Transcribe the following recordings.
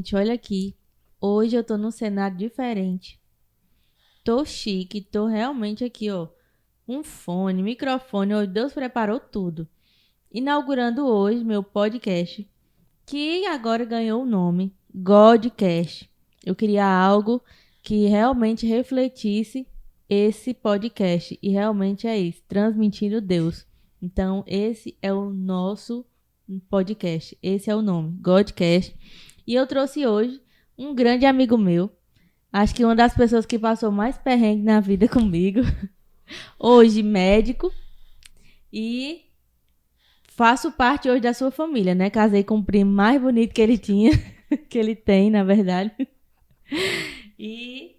Gente, olha aqui. Hoje eu tô num cenário diferente. Tô chique, tô realmente aqui, ó. Um fone, microfone, hoje Deus preparou tudo. Inaugurando hoje meu podcast, que agora ganhou o nome Godcast. Eu queria algo que realmente refletisse esse podcast. E realmente é isso, transmitindo Deus. Então, esse é o nosso podcast. Esse é o nome, Godcast. E eu trouxe hoje um grande amigo meu. Acho que uma das pessoas que passou mais perrengue na vida comigo. Hoje, médico. E faço parte hoje da sua família, né? Casei com o primo mais bonito que ele tinha. Que ele tem, na verdade. E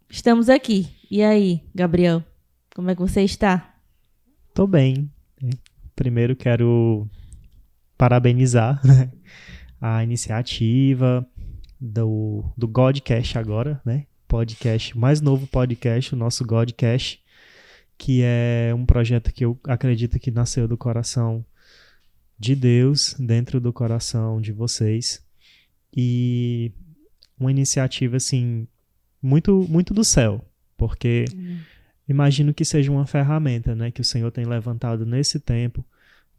estamos aqui. E aí, Gabriel? Como é que você está? Tô bem. Primeiro quero parabenizar, né, a iniciativa do Godcast agora, né? Podcast, mais novo podcast, o nosso Godcast, que é um projeto que eu acredito que nasceu do coração de Deus, dentro do coração de vocês. E uma iniciativa, assim, muito, muito do céu, porque imagino que seja uma ferramenta, né, que o Senhor tem levantado nesse tempo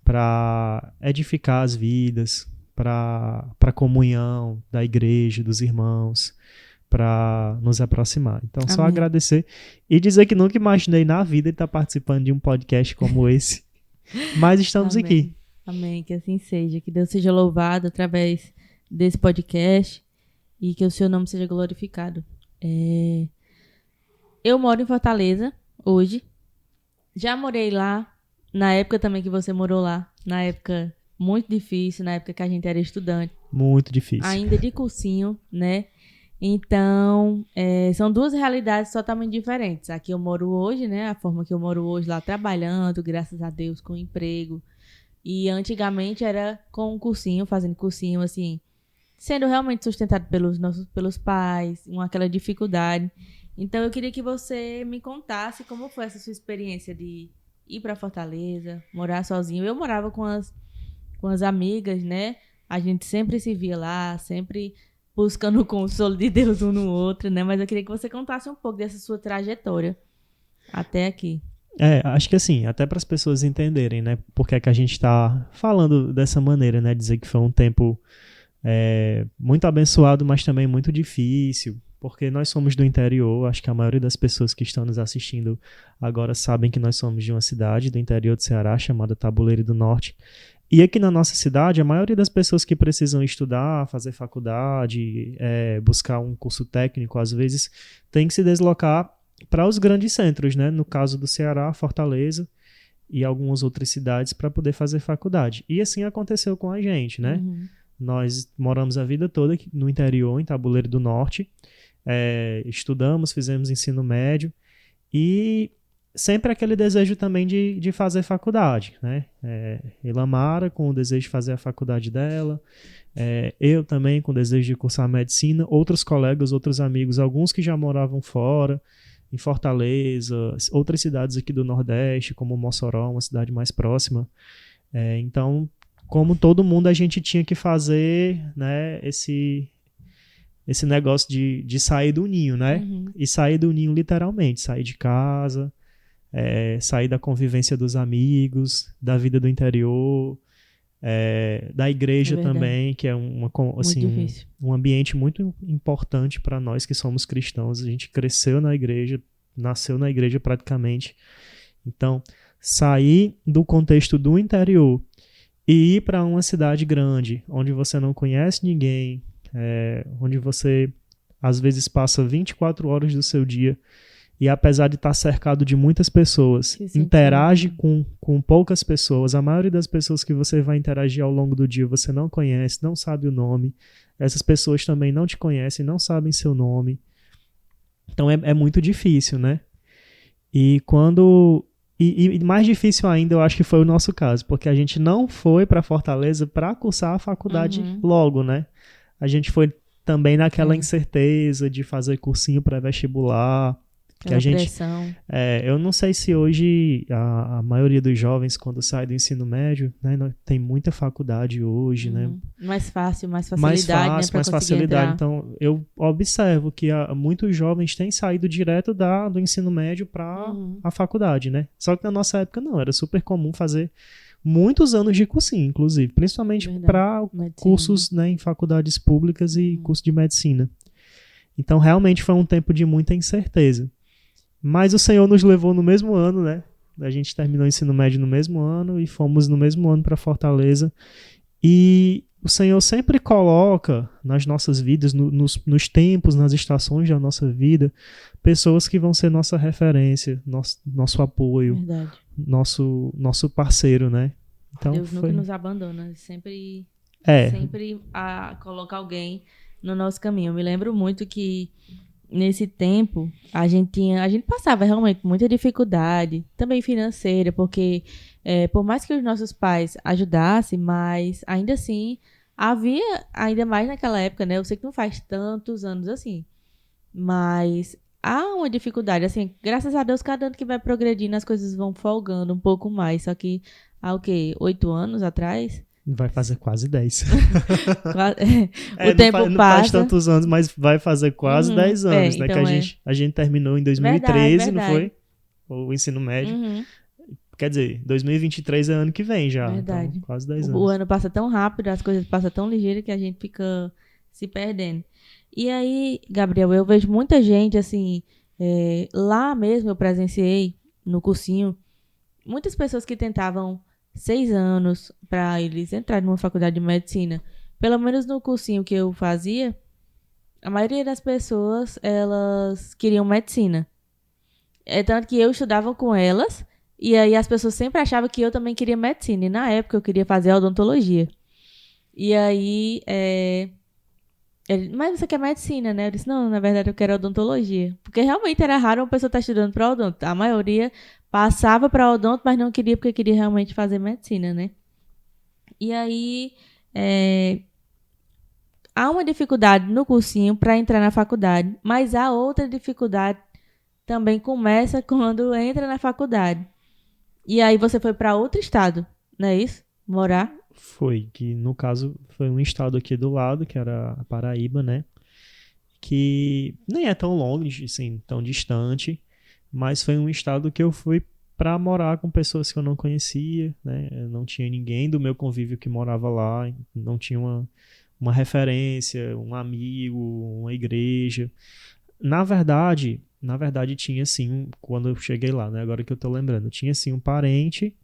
para edificar as vidas, para a comunhão da igreja, dos irmãos, para nos aproximar. Então, só Amém. agradecer e dizer que nunca imaginei na vida estar participando de um podcast como esse, mas estamos Amém. aqui. Amém. Que assim seja. Que Deus seja louvado através desse podcast e que o seu nome seja glorificado. Eu moro em Fortaleza hoje. Já morei lá na época também que você morou lá. Na época muito difícil, na época que a gente era estudante. Muito difícil. Ainda de cursinho, né? Então, são duas realidades totalmente diferentes. Aqui eu moro hoje, né? A forma que eu moro hoje lá trabalhando, graças a Deus, com emprego. E antigamente era com um cursinho, fazendo cursinho, assim, sendo realmente sustentado pelos pais, com aquela dificuldade. Então, eu queria que você me contasse como foi essa sua experiência de ir para Fortaleza, morar sozinho. Eu morava com as amigas, né? A gente sempre se via lá, sempre buscando o consolo de Deus um no outro, né? Mas eu queria que você contasse um pouco dessa sua trajetória até aqui. Acho que assim, até para as pessoas entenderem, né, por que é que a gente está falando dessa maneira, né, dizer que foi um tempo muito abençoado, mas também muito difícil, porque nós somos do interior. Acho que a maioria das pessoas que estão nos assistindo agora sabem que nós somos de uma cidade do interior do Ceará chamada Tabuleiro do Norte. E aqui na nossa cidade, a maioria das pessoas que precisam estudar, fazer faculdade, buscar um curso técnico, às vezes, tem que se deslocar para os grandes centros, né? No caso do Ceará, Fortaleza e algumas outras cidades para poder fazer faculdade. E assim aconteceu com a gente, né? Uhum. Nós moramos a vida toda aqui no interior, em Tabuleiro do Norte, estudamos, fizemos ensino médio e sempre aquele desejo também de fazer faculdade, né? Ilamara com o desejo de fazer a faculdade dela, eu também com o desejo de cursar medicina, outros colegas, outros amigos, alguns que já moravam fora, em Fortaleza, outras cidades aqui do Nordeste, como Mossoró, uma cidade mais próxima. Então, como todo mundo, a gente tinha que fazer, né, esse negócio de sair do ninho, né? Uhum. E sair do ninho literalmente, sair de casa, sair da convivência dos amigos, da vida do interior, da igreja também, que é um ambiente muito importante para nós que somos cristãos. A gente cresceu na igreja, nasceu na igreja praticamente. Então, sair do contexto do interior e ir para uma cidade grande, onde você não conhece ninguém, onde você às vezes passa 24 horas do seu dia e, apesar de estar cercado de muitas pessoas, interage com poucas pessoas. A maioria das pessoas que você vai interagir ao longo do dia você não conhece, não sabe o nome. Essas pessoas também não te conhecem, não sabem seu nome. Então é muito difícil, né? E mais difícil ainda, eu acho que foi o nosso caso, porque a gente não foi para Fortaleza para cursar a faculdade logo, né? A gente foi também naquela incerteza de fazer cursinho pré-vestibular, Que a gente, pressão. eu não sei se hoje a maioria dos jovens, quando sai do ensino médio, né, tem muita faculdade hoje, né? Mais fácil, mais facilidade, né? Mais facilidade. Então, eu observo que muitos jovens têm saído direto do ensino médio para a faculdade, né? Só que na nossa época não, era super comum fazer muitos anos de cursinho, inclusive, principalmente para cursos, né, em faculdades públicas e curso de medicina. Então, realmente foi um tempo de muita incerteza. Mas o Senhor nos levou no mesmo ano, né? A gente terminou o ensino médio no mesmo ano e fomos no mesmo ano para Fortaleza. E o Senhor sempre coloca nas nossas vidas, nos tempos, nas estações da nossa vida, pessoas que vão ser nossa referência, nosso apoio, nosso parceiro, né? Então, Deus nunca nos abandona, sempre coloca alguém no nosso caminho. Eu me lembro muito que nesse tempo a gente passava realmente muita dificuldade, também financeira, porque por mais que os nossos pais ajudassem, mas ainda assim havia, ainda mais naquela época, né? Eu sei que não faz tantos anos assim, mas há uma dificuldade, assim, graças a Deus, cada ano que vai progredindo as coisas vão folgando um pouco mais, só que há o quê? 8 anos atrás? Vai fazer quase 10. O tempo passa. Não faz tantos anos, mas vai fazer quase 10 anos, né? Então que a gente terminou em 2013, verdade. Não foi? O ensino médio. Quer dizer, 2023 é ano que vem já. Verdade. Então, quase 10 anos. O ano passa tão rápido, as coisas passam tão ligeiro que a gente fica se perdendo. E aí, Gabriel, eu vejo muita gente, assim, lá mesmo eu presenciei, no cursinho, muitas pessoas que tentavam 6 anos para eles entrarem numa faculdade de medicina. Pelo menos no cursinho que eu fazia, a maioria das pessoas, elas queriam medicina. Tanto que eu estudava com elas, e aí as pessoas sempre achavam que eu também queria medicina. E na época eu queria fazer odontologia. E aí, mas você quer medicina, né? Eu disse, não, na verdade eu quero odontologia. Porque realmente era raro uma pessoa estar estudando para odonto. A maioria passava para odonto, mas não queria porque queria realmente fazer medicina, né? E aí, há uma dificuldade no cursinho para entrar na faculdade, mas há outra dificuldade também começa quando entra na faculdade. E aí você foi para outro estado, não é isso? Morar? Foi, que no caso foi um estado aqui do lado, que era a Paraíba, né? Que nem é tão longe, assim, tão distante, mas foi um estado que eu fui para morar com pessoas que eu não conhecia, né? Eu não tinha ninguém do meu convívio que morava lá, não tinha uma referência, um amigo, uma igreja. Na verdade tinha sim, quando eu cheguei lá, né? Agora que eu tô lembrando, tinha sim um parente,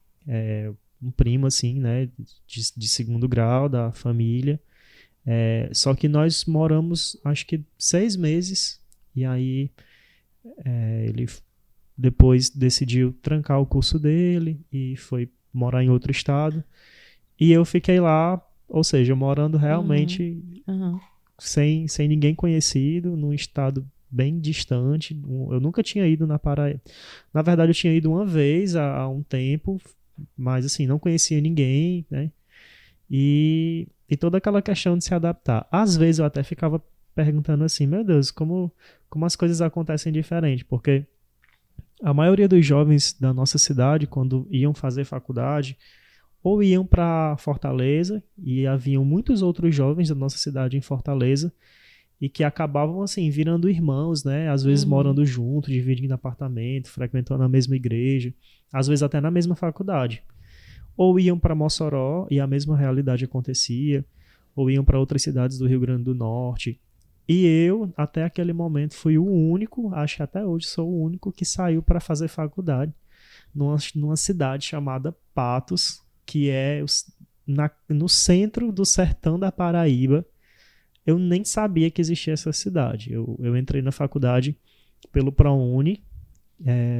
um primo assim, né? De segundo grau da família. Só que nós moramos, acho que 6 meses, e aí ele depois decidiu trancar o curso dele e foi morar em outro estado. E eu fiquei lá, ou seja, morando realmente sem ninguém conhecido, num estado bem distante. Eu nunca tinha ido na Paraíba. Na verdade, eu tinha ido uma vez há um tempo, mas assim, não conhecia ninguém, né? E toda aquela questão de se adaptar. Às vezes eu até ficava perguntando assim, meu Deus, como as coisas acontecem diferente, porque a maioria dos jovens da nossa cidade, quando iam fazer faculdade, ou iam para Fortaleza, e haviam muitos outros jovens da nossa cidade em Fortaleza, e que acabavam assim, virando irmãos, né? Às vezes morando junto, dividindo apartamento, frequentando a mesma igreja, às vezes até na mesma faculdade. Ou iam para Mossoró e a mesma realidade acontecia, ou iam para outras cidades do Rio Grande do Norte. E eu, até aquele momento, fui o único, acho que até hoje sou o único, que saiu para fazer faculdade numa cidade chamada Patos, que é no centro do sertão da Paraíba. Eu nem sabia que existia essa cidade. Eu entrei na faculdade pelo ProUni,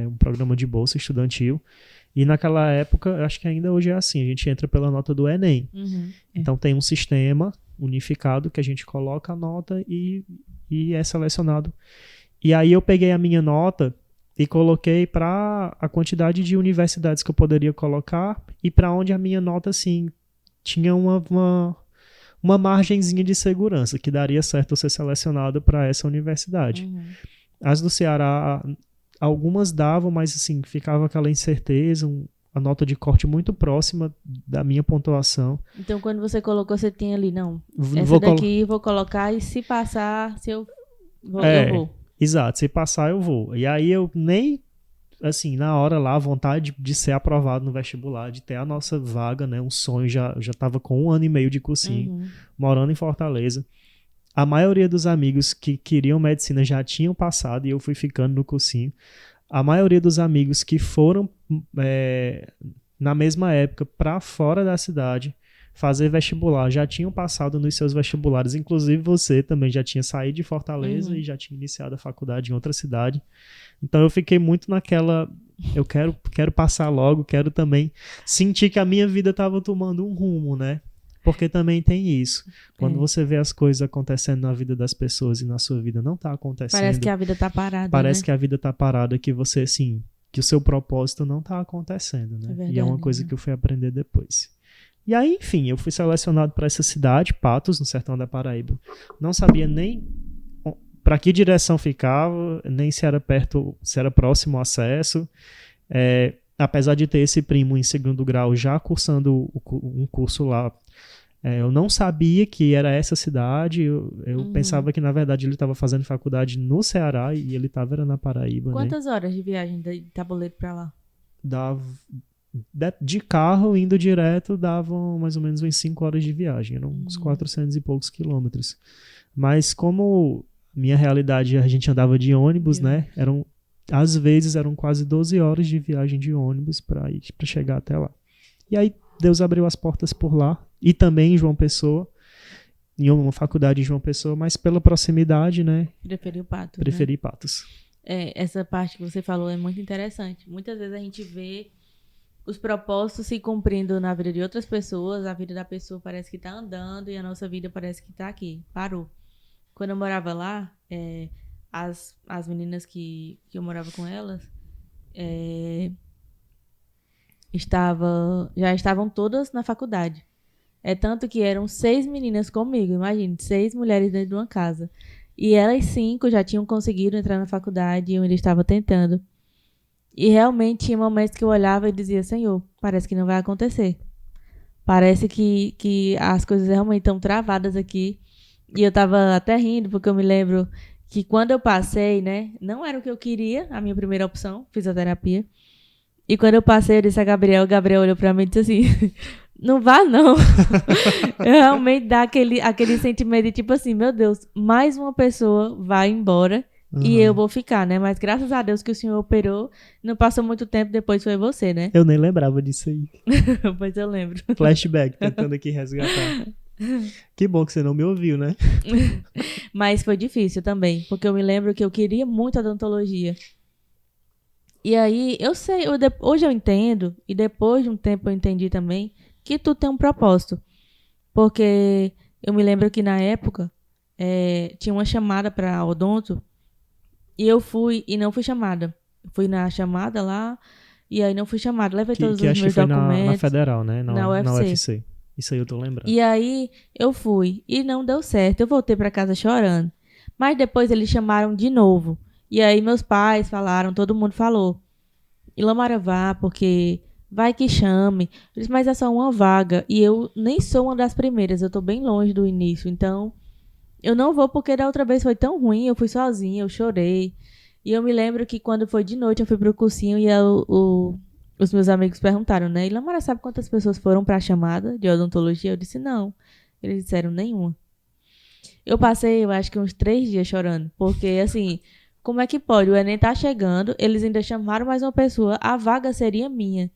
um programa de bolsa estudantil, e naquela época, acho que ainda hoje é assim, a gente entra pela nota do Enem. Então tem um sistema unificado que a gente coloca a nota e é selecionado. E aí eu peguei a minha nota e coloquei para a quantidade de universidades que eu poderia colocar e para onde a minha nota, assim, tinha uma margenzinha de segurança, que daria certo eu ser selecionado para essa universidade. As do Ceará algumas davam, mas assim, ficava aquela incerteza, a nota de corte muito próxima da minha pontuação. Então, quando você colocou, você tinha ali, não, Vou essa daqui vou colocar e se passar, se eu vou, eu vou. Exato, se passar eu vou. E aí eu nem, assim, na hora lá, a vontade de ser aprovado no vestibular, de ter a nossa vaga, né, um sonho, já estava com 1 ano e meio de cursinho, morando em Fortaleza. A maioria dos amigos que queriam medicina já tinham passado e eu fui ficando no cursinho. A maioria dos amigos que foram na mesma época para fora da cidade fazer vestibular já tinham passado nos seus vestibulares. Inclusive você também já tinha saído de Fortaleza e já tinha iniciado a faculdade em outra cidade. Então eu fiquei muito naquela... Eu quero passar logo, quero também sentir que a minha vida estava tomando um rumo, né? Porque também tem isso. Quando você vê as coisas acontecendo na vida das pessoas e na sua vida não tá acontecendo. Parece que a vida tá parada, Parece né? que a vida tá parada, que você, assim, que o seu propósito não tá acontecendo, né? Verdade, e é uma coisa que eu fui aprender depois. E aí, enfim, eu fui selecionado para essa cidade, Patos, no sertão da Paraíba. Não sabia nem para que direção ficava, nem se era perto, se era próximo ao acesso. Apesar de ter esse primo em 2º grau já cursando um curso lá, eu não sabia que era essa cidade, eu pensava que na verdade ele estava fazendo faculdade no Ceará e ele estava na Paraíba. Quantas horas de viagem de Tabuleiro para lá? De carro, indo direto, davam mais ou menos umas 5 horas de viagem, eram uns 400 e poucos quilômetros. Mas como minha realidade, a gente andava de ônibus, né? Às vezes eram quase 12 horas de viagem de ônibus para chegar até lá. E aí Deus abriu as portas por lá, e também em João Pessoa, em uma faculdade em João Pessoa, mas pela proximidade, né? Preferi Patos. Essa parte que você falou é muito interessante. Muitas vezes a gente vê os propósitos se cumprindo na vida de outras pessoas, a vida da pessoa parece que tá andando e a nossa vida parece que tá aqui, parou. Quando eu morava lá, as meninas que eu morava com elas já estavam todas na faculdade. Tanto que eram 6 meninas comigo, imagine, 6 mulheres dentro de uma casa. E elas 5 já tinham conseguido entrar na faculdade e eu ainda estava tentando. E realmente tinha momentos que eu olhava e dizia, Senhor, parece que não vai acontecer. Parece que as coisas realmente estão travadas aqui. E eu tava até rindo, porque eu me lembro que quando eu passei, né, não era o que eu queria, a minha primeira opção, fisioterapia. E quando eu passei, eu disse a Gabriel, o Gabriel olhou pra mim e disse assim, não vá não. Eu realmente dá aquele sentimento de tipo assim, meu Deus, mais uma pessoa vai embora e eu vou ficar, né? Mas graças a Deus que o senhor operou, não passou muito tempo depois foi você, né? Eu nem lembrava disso aí. Pois eu lembro. Flashback, tentando aqui resgatar. Que bom que você não me ouviu, né? Mas foi difícil também, porque eu me lembro que eu queria muito odontologia. E aí, eu sei, hoje eu entendo, e depois de um tempo eu entendi também, que tudo tem um propósito. Porque eu me lembro que na época, tinha uma chamada para odonto, e eu fui, e não fui chamada. Fui na chamada lá, e aí não fui chamada. Levei todos os meus documentos. Que acho que na Federal, né? Na UFC. Isso aí eu tô lembrando. E aí, eu fui, e não deu certo. Eu voltei para casa chorando. Mas depois eles chamaram de novo. E aí meus pais falaram, todo mundo falou. Ilamara vá, porque vai que chame. Eu disse, mas é só uma vaga. E eu nem sou uma das primeiras, eu tô bem longe do início. Então, eu não vou porque da outra vez foi tão ruim, eu fui sozinha, eu chorei. E eu me lembro que quando foi de noite, eu fui pro cursinho e os meus amigos perguntaram, né? Ilamara, sabe quantas pessoas foram pra chamada de odontologia? Eu disse, não. Eles disseram, nenhuma. Eu passei, eu acho que uns 3 dias chorando. Porque, assim, como é que pode? O Enem tá chegando, eles ainda chamaram mais uma pessoa, a vaga seria minha.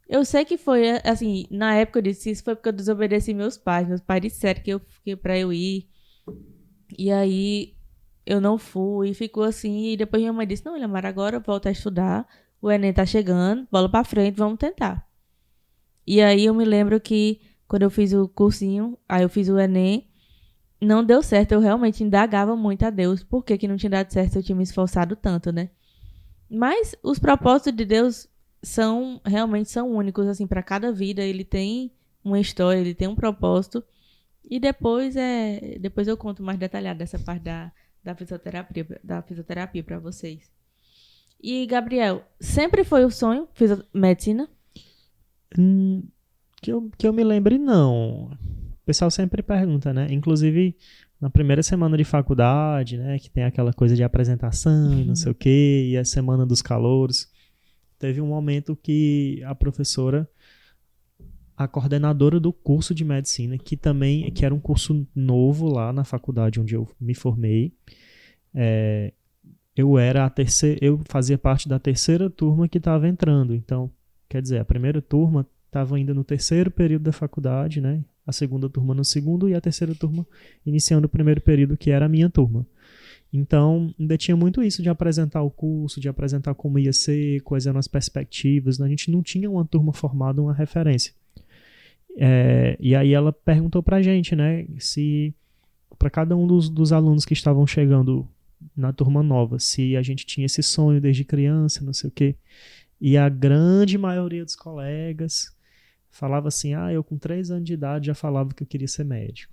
Eu sei que foi, assim, na época eu disse, isso foi porque eu desobedeci meus pais. Meus pais disseram que pra eu ir. E aí, eu não fui, ficou assim. E depois minha mãe disse, não, Ilamara, agora volta a estudar. O Enem tá chegando, bola pra frente, vamos tentar. E aí, eu me lembro que quando eu fiz o cursinho, aí eu fiz o Enem, não deu certo, eu realmente indagava muito a Deus por que não tinha dado certo se eu tinha me esforçado tanto, né? Mas os propósitos de Deus realmente são únicos, assim, para cada vida. Ele tem uma história, ele tem um propósito. E depois eu conto mais detalhado dessa parte da fisioterapia para vocês. E, Gabriel, sempre foi o sonho? Fiz medicina? Que eu me lembre, não. O pessoal sempre pergunta, né? Inclusive, na primeira semana de faculdade, né? Que tem aquela coisa de apresentação e não sei o quê, e a semana dos calouros. Teve um momento que a professora, a coordenadora do curso de medicina, que era um curso novo lá na faculdade onde eu me formei, eu fazia parte da terceira turma que estava entrando. Então, quer dizer, a primeira turma estava ainda no terceiro período da faculdade, né? A segunda turma no segundo e a terceira turma iniciando o primeiro período, que era a minha turma. Então, ainda tinha muito isso de apresentar o curso, de apresentar como ia ser, quais eram as perspectivas. A gente não tinha uma turma formada, uma referência. E aí ela perguntou pra gente, né, se para cada um dos alunos que estavam chegando na turma nova, se a gente tinha esse sonho desde criança, não sei o quê. E a grande maioria dos colegas falava assim, eu com 3 anos de idade já falava que eu queria ser médico.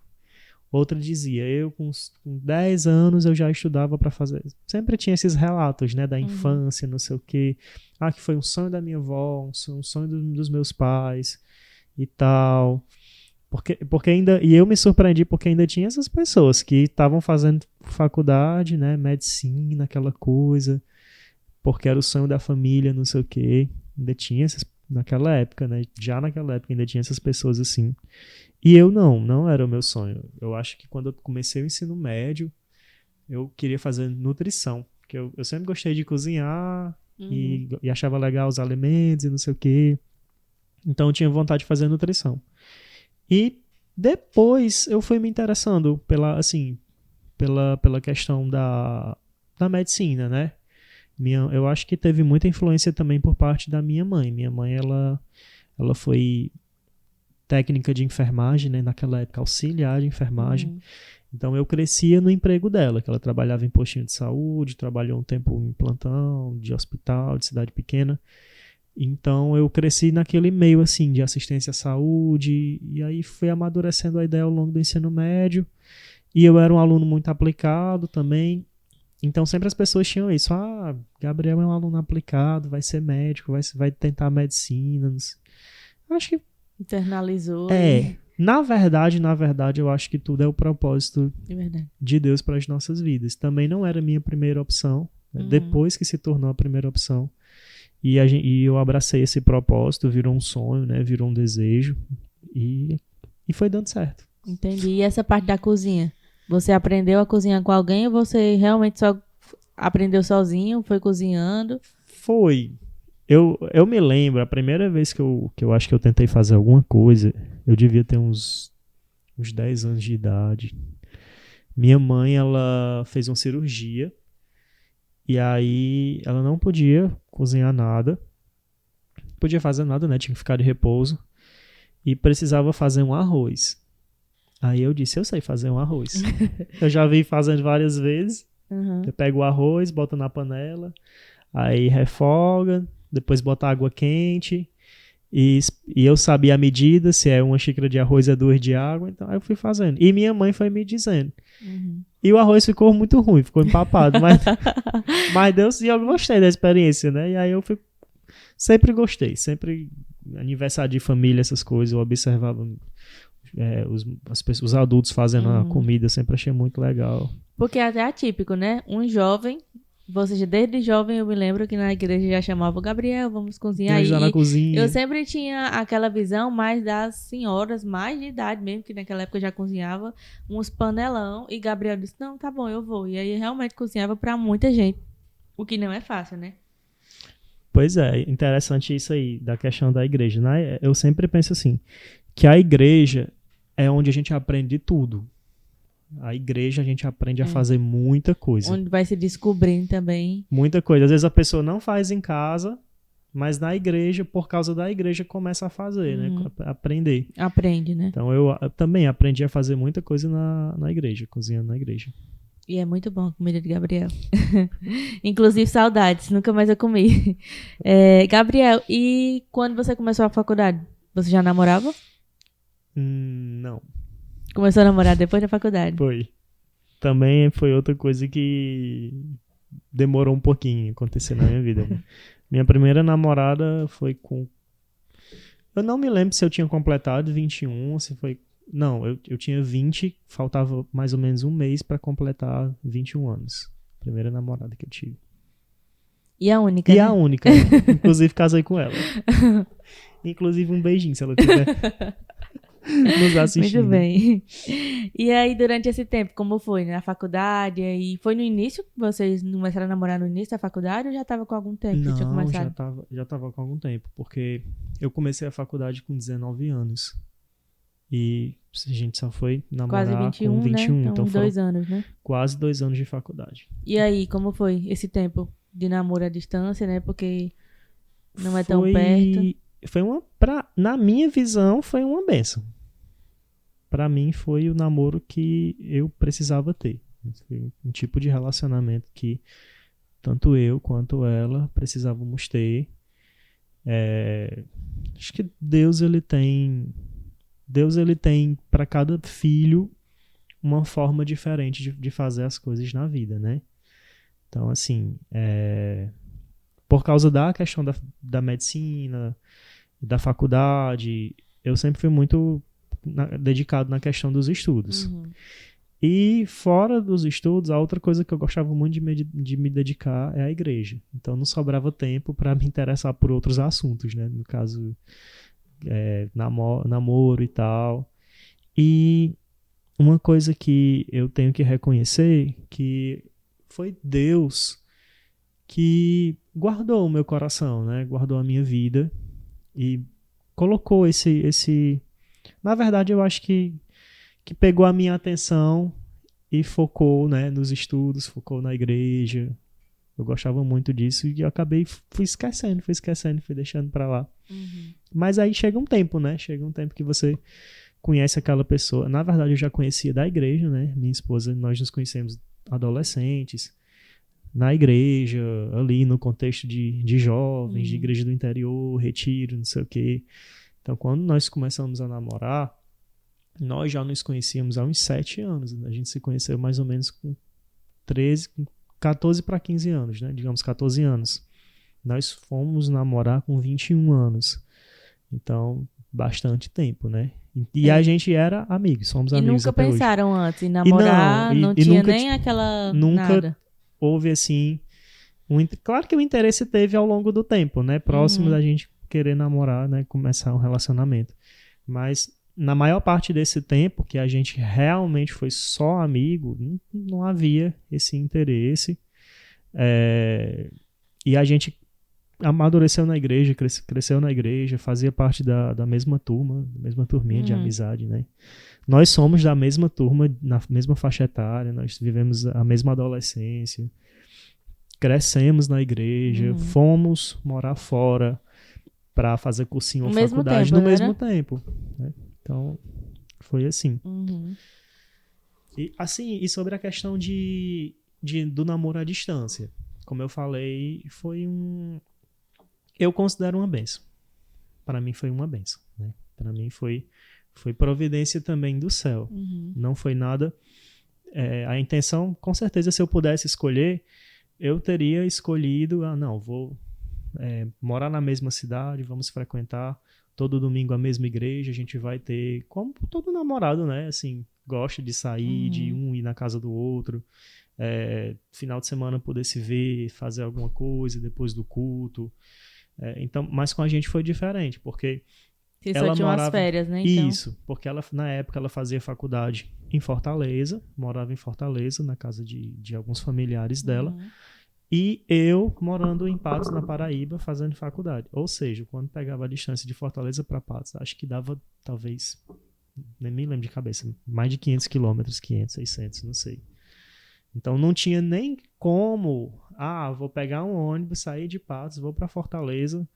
Outra dizia, eu com 10 anos eu já estudava para fazer. Sempre tinha esses relatos, né, da infância, não sei o quê. Que foi um sonho da minha avó, um sonho dos meus pais e tal. Porque ainda, e eu me surpreendi porque ainda tinha essas pessoas que estavam fazendo faculdade, né, medicina, aquela coisa, porque era o sonho da família, não sei o quê. Ainda tinha essas, naquela época, né, já naquela época ainda tinha essas pessoas assim. E eu não era o meu sonho. Eu acho que quando eu comecei o ensino médio, eu queria fazer nutrição, porque eu sempre gostei de cozinhar e achava legal os alimentos e não sei o quê. Então eu tinha vontade de fazer nutrição. E depois eu fui me interessando pela questão da medicina, né? Eu acho que teve muita influência também por parte da minha mãe. Minha mãe, ela foi técnica de enfermagem, né? Naquela época, auxiliar de enfermagem. Então eu crescia no emprego dela, que ela trabalhava em postinho de saúde, trabalhou um tempo em plantão, de hospital, de cidade pequena. Então eu cresci naquele meio assim de assistência à saúde, e aí fui amadurecendo a ideia ao longo do ensino médio, e eu era um aluno muito aplicado também. Então sempre as pessoas tinham isso, Gabriel é um aluno aplicado, vai ser médico, vai tentar medicina. Acho que internalizou. Na verdade, eu acho que tudo é o propósito de Deus para as nossas vidas. Também não era a minha primeira opção, né? Depois que se tornou a primeira opção. E eu abracei esse propósito, virou um sonho, né? Virou um desejo. E foi dando certo. Entendi. E essa parte da cozinha? Você aprendeu a cozinhar com alguém ou você realmente só aprendeu sozinho, foi cozinhando? Foi. Eu me lembro, a primeira vez que eu acho que eu tentei fazer alguma coisa, eu devia ter uns 10 anos de idade. Minha mãe, ela fez uma cirurgia. E aí ela não podia cozinhar nada, podia fazer nada, né? Tinha que ficar de repouso. E precisava fazer um arroz. Aí eu disse, eu sei fazer um arroz. Eu já vi fazendo várias vezes. Eu pego o arroz, boto na panela, aí refoga, depois bota água quente. E eu sabia a medida, se é 1 xícara de arroz é 2 de água. Então aí eu fui fazendo. E minha mãe foi me dizendo. E o arroz ficou muito ruim, ficou empapado. Mas Deus, e eu gostei da experiência, né? E aí eu sempre gostei. Sempre, aniversário de família, essas coisas, eu observava os adultos fazendo a comida. Eu sempre achei muito legal. Porque é até atípico, né? Um jovem, ou seja, desde jovem eu me lembro que na igreja já chamava o Gabriel, vamos cozinhar aí. Na cozinha. Eu sempre tinha aquela visão mais das senhoras, mais de idade mesmo, que naquela época já cozinhava uns panelão. E Gabriel disse, não, tá bom, eu vou. E aí realmente cozinhava pra muita gente. O que não é fácil, né? Pois é, interessante isso aí, da questão da igreja, né? Eu sempre penso assim, que a igreja é onde a gente aprende tudo. A igreja a gente aprende a fazer muita coisa. Onde vai se descobrindo também. Muita coisa. Às vezes a pessoa não faz em casa, mas na igreja, por causa da igreja, começa a fazer, né? Aprender. Aprende, né? Então eu também aprendi a fazer muita coisa na igreja, cozinhando na igreja. E é muito bom a comida de Gabriel. Inclusive saudades, nunca mais eu comi. Gabriel, e quando você começou a faculdade, você já namorava? Não. Começou a namorar depois da faculdade? Foi. Também foi outra coisa que demorou um pouquinho a acontecer na minha vida. Né? Minha primeira namorada foi com... Eu não me lembro se eu tinha completado 21, se foi... Não, eu tinha 20, faltava mais ou menos um mês pra completar 21 anos. Primeira namorada que eu tive. E a única, E né? a única. Inclusive, casei com ela. Inclusive, um beijinho, se ela estiver nos assistindo. Muito bem. E aí, durante esse tempo, como foi? Na faculdade? E foi no início? Vocês começaram a namorar no início da faculdade ou já tava com algum tempo que tinha Não, começado? já tava com algum tempo, porque eu comecei a faculdade com 19 anos. E a gente só foi Quase namorar 21, com 21, né? Então, então foram 2 anos, né? quase 2 anos de faculdade. E aí, como foi esse tempo de namoro à distância, né? Porque não é tão perto. Foi na minha visão, foi uma bênção. Pra mim, foi o namoro que eu precisava ter. Foi um tipo de relacionamento que tanto eu quanto ela precisávamos ter. Acho que Deus ele tem para cada filho uma forma diferente de fazer as coisas na vida, né? Então, assim, por causa da questão da medicina, da faculdade, eu sempre fui muito dedicado na questão dos estudos. Uhum. E fora dos estudos, a outra coisa que eu gostava muito de me dedicar é a igreja. Então não sobrava tempo para me interessar por outros assuntos, né? No caso, namoro e tal. E uma coisa que eu tenho que reconhecer que foi Deus que guardou o meu coração, né? Guardou a minha vida e colocou esse... Na verdade, eu acho que pegou a minha atenção e focou, né, nos estudos, focou na igreja. Eu gostava muito disso e eu acabei, fui esquecendo, fui deixando pra lá. Uhum. Mas aí chega um tempo, né? Chega um tempo que você conhece aquela pessoa. Na verdade, eu já conhecia da igreja, né? Minha esposa, nós nos conhecemos adolescentes, na igreja, ali no contexto de jovens, de igreja do interior, retiro, não sei o quê. Então, quando nós começamos a namorar, nós já nos conhecíamos há uns 7 anos. Né? A gente se conheceu mais ou menos com 14 para 15 anos, né? Digamos 14 anos. Nós fomos namorar com 21 anos. Então, bastante tempo, né? E a gente era amigos, somos amigos nunca até hoje. pensaram antes em namorar? Não E tinha nunca, nem aquela nunca nada. houve assim... Claro que o interesse teve ao longo do tempo, né? Próximo da gente querer namorar, né? Começar um relacionamento. Mas na maior parte desse tempo que a gente realmente foi só amigo, não havia esse interesse. E a gente amadureceu na igreja, cresceu na igreja, fazia parte da mesma turma, da mesma turminha de amizade, né? Nós somos da mesma turma, na mesma faixa etária, nós vivemos a mesma adolescência, crescemos na igreja, fomos morar fora para fazer cursinho ou faculdade no mesmo tempo. Né? Então, foi assim. E assim, e sobre a questão do namoro à distância, como eu falei, eu considero uma bênção. Para mim foi uma bênção. Né? Para mim foi providência também do céu. Não foi nada... a intenção, com certeza, se eu pudesse escolher, eu teria escolhido, vou morar na mesma cidade, vamos frequentar todo domingo a mesma igreja, a gente vai ter, como todo namorado, né, assim, gosta de sair, de um ir na casa do outro, final de semana poder se ver, fazer alguma coisa depois do culto, então, mas com a gente foi diferente, porque Vocês ela só tinham morava... as férias, né? Então... Isso, porque na época ela fazia faculdade em Fortaleza, morava em Fortaleza, na casa de alguns familiares dela, e eu morando em Patos, na Paraíba, fazendo faculdade. Ou seja, quando pegava a distância de Fortaleza para Patos, acho que dava, talvez, nem me lembro de cabeça, mais de 500 quilômetros, 500, 600, não sei. Então não tinha nem como, vou pegar um ônibus, sair de Patos, vou para Fortaleza,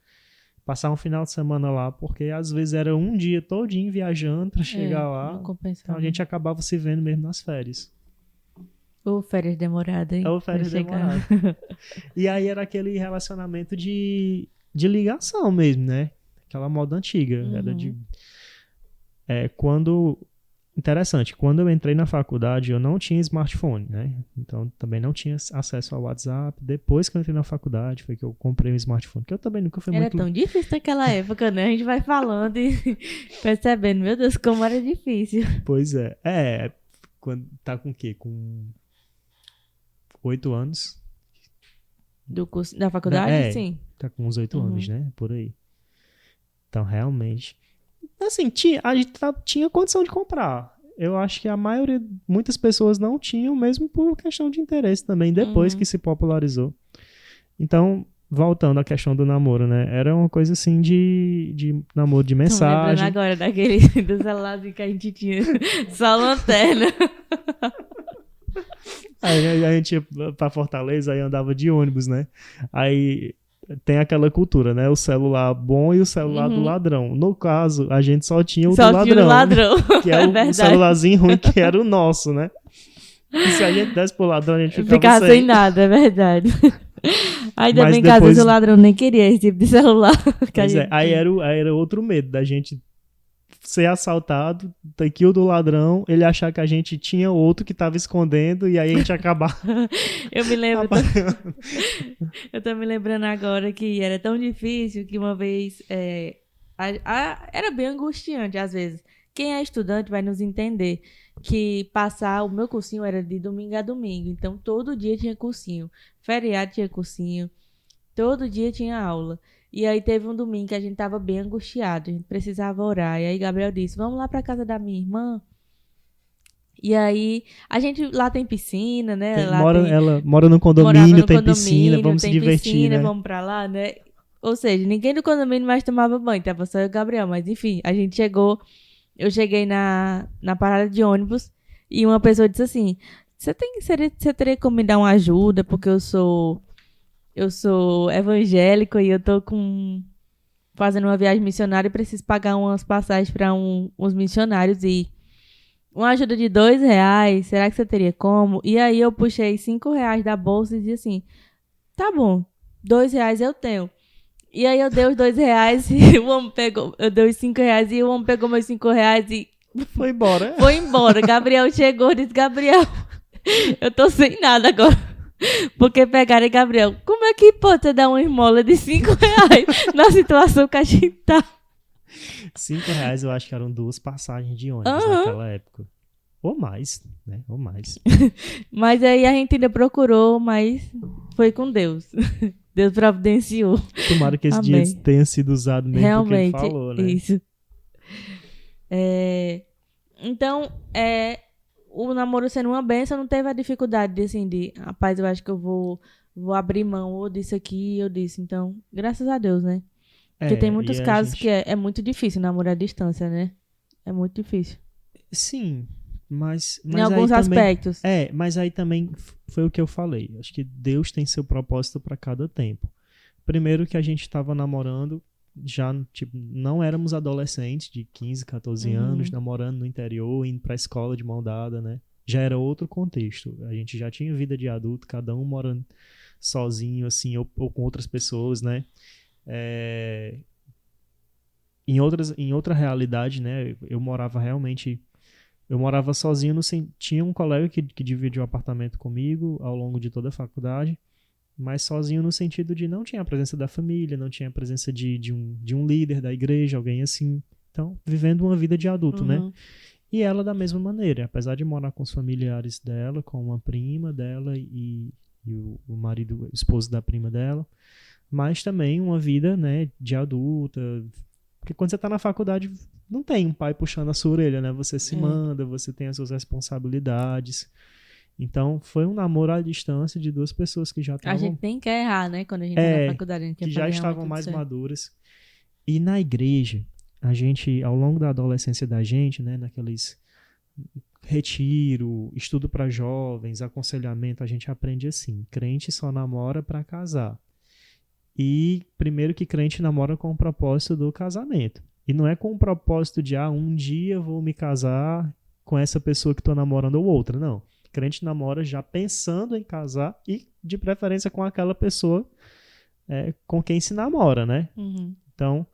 passar um final de semana lá, porque às vezes era um dia todinho viajando para chegar lá. Então a gente acabava se vendo mesmo nas férias. Ou férias demoradas, hein? Ou férias demoradas. E aí era aquele relacionamento de ligação mesmo, né? Aquela moda antiga. Era quando interessante, quando eu entrei na faculdade, eu não tinha smartphone, né? Então, também não tinha acesso ao WhatsApp. Depois que eu entrei na faculdade, foi que eu comprei um smartphone, que eu também nunca fui Era muito... tão difícil naquela época, né? A gente vai falando e percebendo, meu Deus, como era difícil. Pois é. Quando tá com o quê? Com 8 anos? Do curso, da faculdade, sim. Tá com uns 8 anos, né? Por aí. Então, realmente... Assim, a gente tinha condição de comprar. Eu acho que a maioria, muitas pessoas não tinham, mesmo por questão de interesse também, depois que se popularizou. Então, voltando à questão do namoro, né? Era uma coisa assim de namoro de mensagem. Tô me lembrando agora daquele do celularzinho que a gente tinha. Só lanterna. Aí a gente ia pra Fortaleza, aí andava de ônibus, né? Aí tem aquela cultura, né? O celular bom e o celular do ladrão. No caso, a gente só tinha o do ladrão. Tinha o ladrão. Que é o celularzinho ruim, que era o nosso, né? E se a gente desse pro ladrão, a gente ficava sem nada, é verdade. Ainda Mas bem que às vezes o ladrão nem queria esse tipo de celular. Aí era outro medo da gente ser assaltado, daqui o do ladrão, ele achar que a gente tinha outro que tava escondendo e aí a gente acabar. Eu me lembro. Eu tô me lembrando agora que era tão difícil que uma vez era bem angustiante às vezes. Quem é estudante vai nos entender que o meu cursinho era de domingo a domingo, então todo dia tinha cursinho, feriado tinha cursinho, todo dia tinha aula. E aí teve um domingo que a gente tava bem angustiado, a gente precisava orar. E aí Gabriel disse, vamos lá pra casa da minha irmã? E aí, a gente lá tem piscina, né? Ela mora no condomínio, tem piscina, vamos se divertir, piscina, né? Vamos pra lá, né? Ou seja, ninguém do condomínio mais tomava banho, tava só eu e o Gabriel. Mas enfim, eu cheguei na parada de ônibus e uma pessoa disse assim, você teria como me dar uma ajuda, porque eu sou evangélico e eu tô fazendo uma viagem missionária e preciso pagar umas passagens para uns missionários e uma ajuda de R$2, será que você teria como? E aí eu puxei R$5 da bolsa e disse assim, tá bom, R$2 eu tenho. E aí eu dei os R$2 e o homem pegou, eu dei os R$5 e o homem pegou meus R$5 e foi embora. Foi embora. Gabriel chegou e disse, Gabriel, eu tô sem nada agora. Porque pegaram e Gabriel, como é que pode você dar uma esmola de R$5 na situação que a gente tá? R$5 eu acho que eram 2 passagens de ônibus naquela época. Ou mais, né? Ou mais. Mas aí a gente ainda procurou, mas foi com Deus. Deus providenciou. Tomara que esse dia tenha sido usado mesmo realmente, porque ele falou, né? Isso. Então, o namoro sendo uma benção, não teve a dificuldade de rapaz, eu acho que eu vou abrir mão ou disso aqui ou disso. Então, graças a Deus, né? Porque tem muitos casos que é muito difícil namorar à distância, né? É muito difícil. Sim, mas em alguns aspectos. Mas aí também foi o que eu falei. Acho que Deus tem seu propósito para cada tempo. Primeiro que a gente estava namorando, já não éramos adolescentes de 15, 14 anos, namorando no interior, indo pra escola de mão dada, né? Já era outro contexto. A gente já tinha vida de adulto, cada um morando sozinho, assim, ou com outras pessoas, né? Em outra realidade, né? Eu morava sozinho, tinha um colega que dividiu o apartamento comigo ao longo de toda a faculdade, mas sozinho no sentido de não tinha a presença da família, não tinha a presença de um líder da igreja, alguém assim. Então, vivendo uma vida de adulto, né? E ela da mesma maneira, apesar de morar com os familiares dela, com uma prima dela e o marido, o esposo da prima dela, mas também uma vida, né, de adulta. Porque quando você tá na faculdade, não tem um pai puxando a sua orelha, né? Você se manda, você tem as suas responsabilidades. Então, foi um namoro à distância de 2 pessoas que já estavam... A gente nem quer errar, né? Quando a gente tá na faculdade, a gente quer que já estavam mais maduras. E na igreja, a gente, ao longo da adolescência da gente, né? Naqueles retiro, estudo para jovens, aconselhamento, a gente aprende assim. Crente só namora para casar. E primeiro que crente namora com o propósito do casamento. E não é com o propósito de, um dia eu vou me casar com essa pessoa que estou namorando ou outra, não. Crente namora já pensando em casar e, de preferência, com aquela pessoa com quem se namora, né? Então,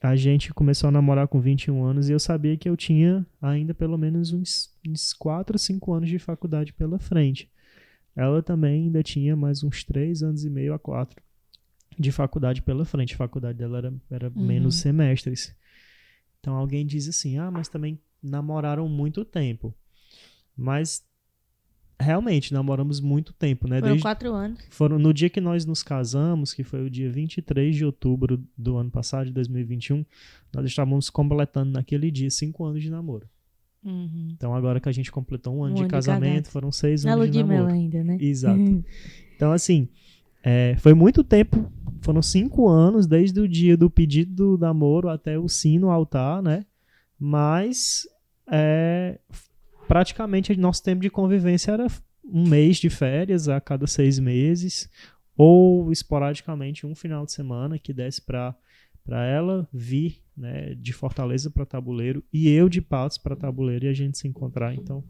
a gente começou a namorar com 21 anos e eu sabia que eu tinha ainda pelo menos uns 4, 5 anos de faculdade pela frente. Ela também ainda tinha mais uns 3 anos e meio a 4 de faculdade pela frente. A faculdade dela era menos semestres. Então alguém diz assim, mas também namoraram muito tempo. Mas realmente namoramos muito tempo, né? Foram 4 anos. No dia que nós nos casamos, que foi o dia 23 de outubro do ano passado, de 2021, nós estávamos completando naquele dia 5 anos de namoro. Então agora que a gente completou um ano de casamento, foram 6 anos de namoro. Ainda, né? Exato. Então assim, foi muito tempo, foram 5 anos, desde o dia do pedido do namoro até o sim no altar, né? Mas praticamente nosso tempo de convivência era um mês de férias a cada 6 meses, ou esporadicamente um final de semana que desse para ela vir, né, de Fortaleza para Tabuleiro e eu de Patos para Tabuleiro e a gente se encontrar. Então,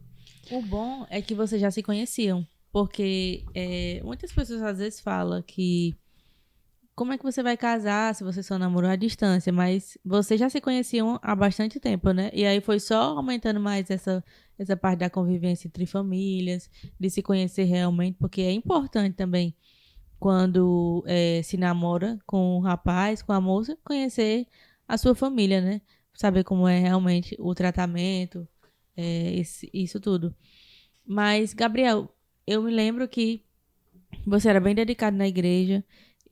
o bom é que vocês já se conheciam, porque muitas pessoas às vezes falam que como é que você vai casar se você só namorou à distância, mas vocês já se conheciam há bastante tempo, né? E aí foi só aumentando mais essa parte da convivência entre famílias, de se conhecer realmente, porque é importante também quando se namora com um rapaz, com a moça, conhecer a sua família, né? Saber como é realmente o tratamento, isso tudo. Mas, Gabriel, eu me lembro que você era bem dedicado na igreja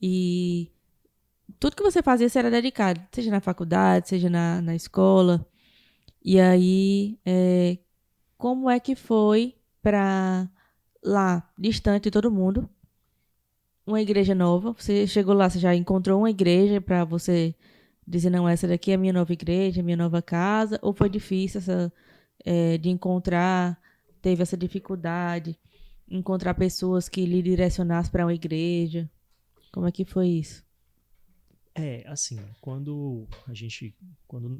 e tudo que você fazia você era dedicado, seja na faculdade, seja na escola. E aí, como é que foi pra lá, distante de todo mundo, uma igreja nova? Você chegou lá, você já encontrou uma igreja pra você dizer, não, essa daqui é a minha nova igreja, minha nova casa? Ou foi difícil de encontrar, teve essa dificuldade, encontrar pessoas que lhe direcionassem para uma igreja? Como é que foi isso? assim, quando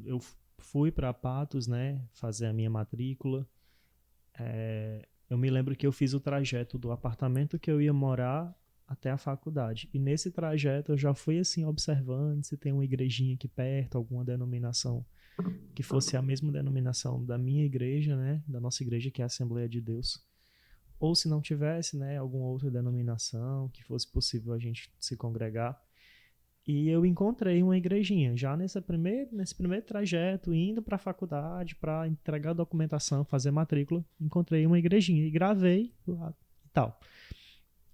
eu fui para Patos, né, fazer a minha matrícula, eu me lembro que eu fiz o trajeto do apartamento que eu ia morar até a faculdade. E nesse trajeto eu já fui assim observando se tem uma igrejinha aqui perto, alguma denominação que fosse a mesma denominação da minha igreja, né, da nossa igreja, que é a Assembleia de Deus. Ou se não tivesse, né, alguma outra denominação que fosse possível a gente se congregar. E eu encontrei uma igrejinha, já nesse primeiro trajeto, indo para a faculdade, para entregar a documentação, fazer matrícula, encontrei uma igrejinha e gravei lá e tal.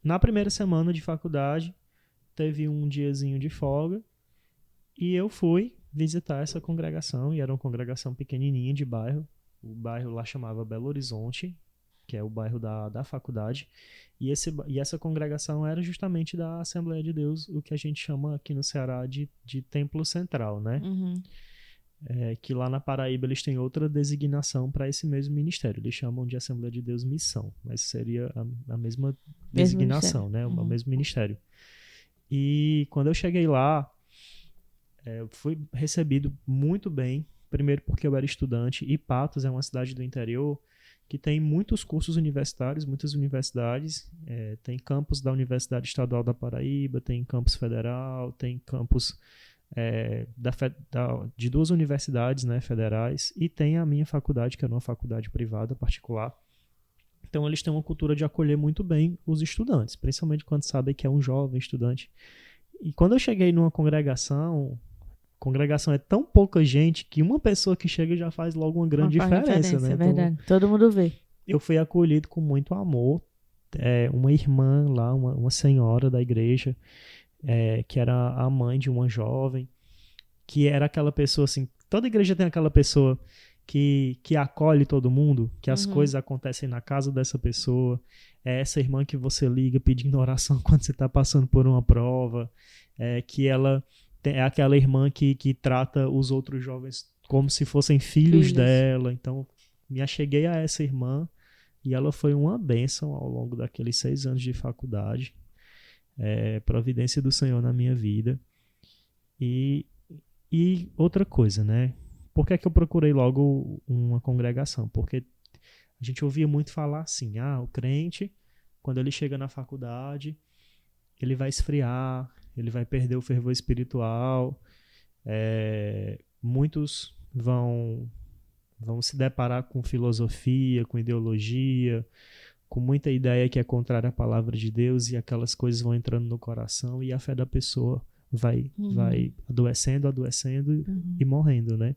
Na primeira semana de faculdade, teve um diazinho de folga e eu fui visitar essa congregação, e era uma congregação pequenininha de bairro. O bairro lá chamava Belo Horizonte, que é o bairro da faculdade, e essa congregação era justamente da Assembleia de Deus, o que a gente chama aqui no Ceará de Templo Central, né? Que lá na Paraíba eles têm outra designação para esse mesmo ministério, eles chamam de Assembleia de Deus Missão, mas seria a mesma designação, né? O mesmo ministério. E quando eu cheguei lá, eu fui recebido muito bem, primeiro porque eu era estudante, e Patos é uma cidade do interior que tem muitos cursos universitários, muitas universidades, tem campus da Universidade Estadual da Paraíba, tem campus federal, tem campus de 2 universidades, né, federais, e tem a minha faculdade, que é uma faculdade privada, particular. Então eles têm uma cultura de acolher muito bem os estudantes, principalmente quando sabem que é um jovem estudante. E quando eu cheguei numa congregação é tão pouca gente que uma pessoa que chega já faz logo uma grande diferença, né? É verdade. Então, todo mundo vê. Eu fui acolhido com muito amor. Uma irmã lá, uma senhora da igreja, que era a mãe de uma jovem, que era aquela pessoa assim, toda igreja tem aquela pessoa que acolhe todo mundo, que as coisas acontecem na casa dessa pessoa. É essa irmã que você liga pedindo oração quando você está passando por uma prova, que ela é aquela irmã que trata os outros jovens como se fossem filhos dela. Então, me acheguei a essa irmã e ela foi uma bênção ao longo daqueles 6 anos de faculdade. Providência do Senhor na minha vida. E outra coisa, né? Por que é que eu procurei logo uma congregação? Porque a gente ouvia muito falar assim, o crente, quando ele chega na faculdade, ele vai esfriar, ele vai perder o fervor espiritual, Muitos vão se deparar com filosofia, com ideologia, com muita ideia que é contrária à palavra de Deus, e aquelas coisas vão entrando no coração e a fé da pessoa vai adoecendo e morrendo, né?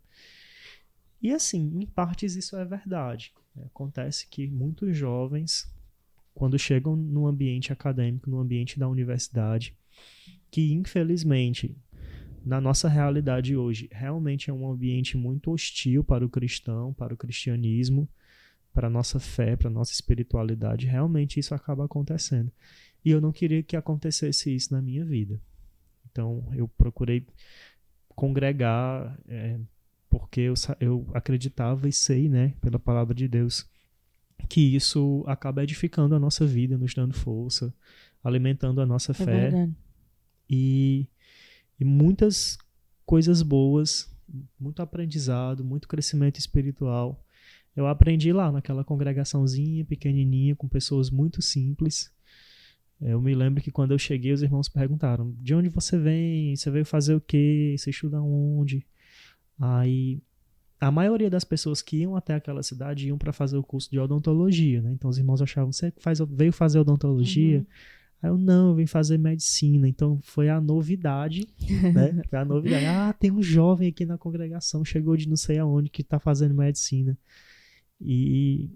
E assim, em partes isso é verdade. Acontece que muitos jovens, quando chegam num ambiente acadêmico, no ambiente da universidade, que infelizmente, na nossa realidade hoje, realmente é um ambiente muito hostil para o cristão, para o cristianismo, para a nossa fé, para a nossa espiritualidade, realmente isso acaba acontecendo. E eu não queria que acontecesse isso na minha vida. Então, eu procurei congregar, porque eu acreditava e sei, né, pela palavra de Deus, que isso acaba edificando a nossa vida, nos dando força, alimentando a nossa fé. Verdade. E muitas coisas boas, muito aprendizado, muito crescimento espiritual. Eu aprendi lá naquela congregaçãozinha pequenininha, com pessoas muito simples. Eu me lembro que quando eu cheguei, os irmãos perguntaram: de onde você vem? Você veio fazer o quê? Você estuda onde? Aí a maioria das pessoas que iam até aquela cidade iam para fazer o curso de odontologia, né? Então os irmãos achavam: você veio fazer odontologia? Aí eu vim fazer medicina. Então foi a novidade, né? Foi a novidade. Tem um jovem aqui na congregação, chegou de não sei aonde, que está fazendo medicina. E,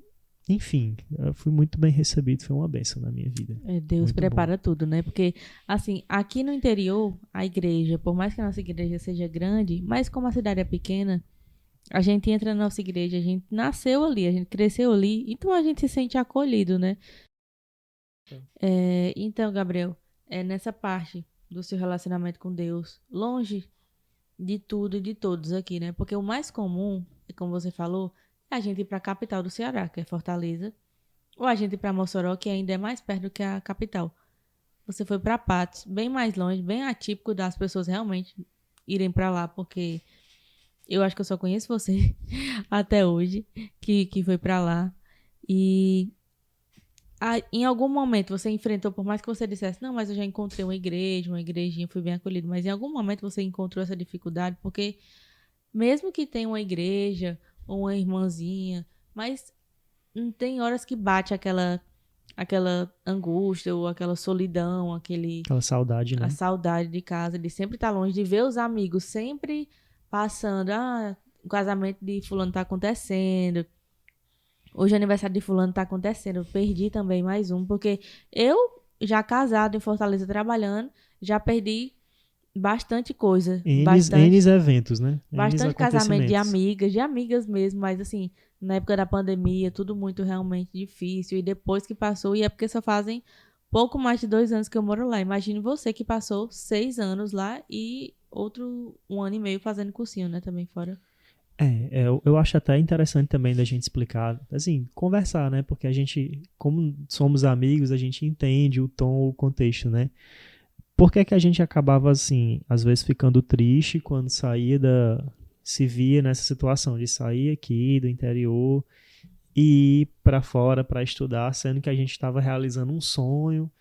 enfim, eu fui muito bem recebido, foi uma bênção na minha vida. Deus muito prepara bom. tudo, né? Porque, assim, aqui no interior, a igreja, por mais que a nossa igreja seja grande, mas como a cidade é pequena, a gente entra na nossa igreja, a gente nasceu ali, a gente cresceu ali, então a gente se sente acolhido, né? Então, Gabriel, nessa parte do seu relacionamento com Deus, longe de tudo e de todos aqui, né? Porque o mais comum, como você falou, é a gente ir para a capital do Ceará, que é Fortaleza, ou a gente ir para Mossoró, que ainda é mais perto do que a capital. Você foi para Patos, bem mais longe, bem atípico das pessoas realmente irem para lá, porque eu acho que eu só conheço você até hoje, que foi para lá. E em algum momento você enfrentou, por mais que você dissesse: não, mas eu já encontrei uma igreja, uma igrejinha, fui bem acolhido, mas em algum momento você encontrou essa dificuldade, porque mesmo que tenha uma igreja ou uma irmãzinha, mas tem horas que bate aquela angústia ou aquela solidão, Aquela saudade, a né? saudade de casa, de sempre estar longe, de ver os amigos sempre passando: o casamento de fulano tá acontecendo, hoje o aniversário de fulano tá acontecendo, eu perdi também mais um, porque eu, já casado em Fortaleza trabalhando, já perdi bastante coisa, N eventos, né? N bastante casamento acontecimentos. de amigas mesmo, mas assim, na época da pandemia, tudo muito realmente difícil, e depois que passou, e é porque só fazem pouco mais de 2 anos que eu moro lá. Imagine você que passou 6 anos lá e outro 1 ano e meio fazendo cursinho, né, também fora. Eu acho até interessante também da gente explicar, assim, conversar, né? Porque a gente, como somos amigos, a gente entende o tom, o contexto, né? Por que que a gente acabava, assim, às vezes ficando triste quando se via nessa situação de sair aqui do interior e ir para fora para estudar, sendo que a gente estava realizando um sonho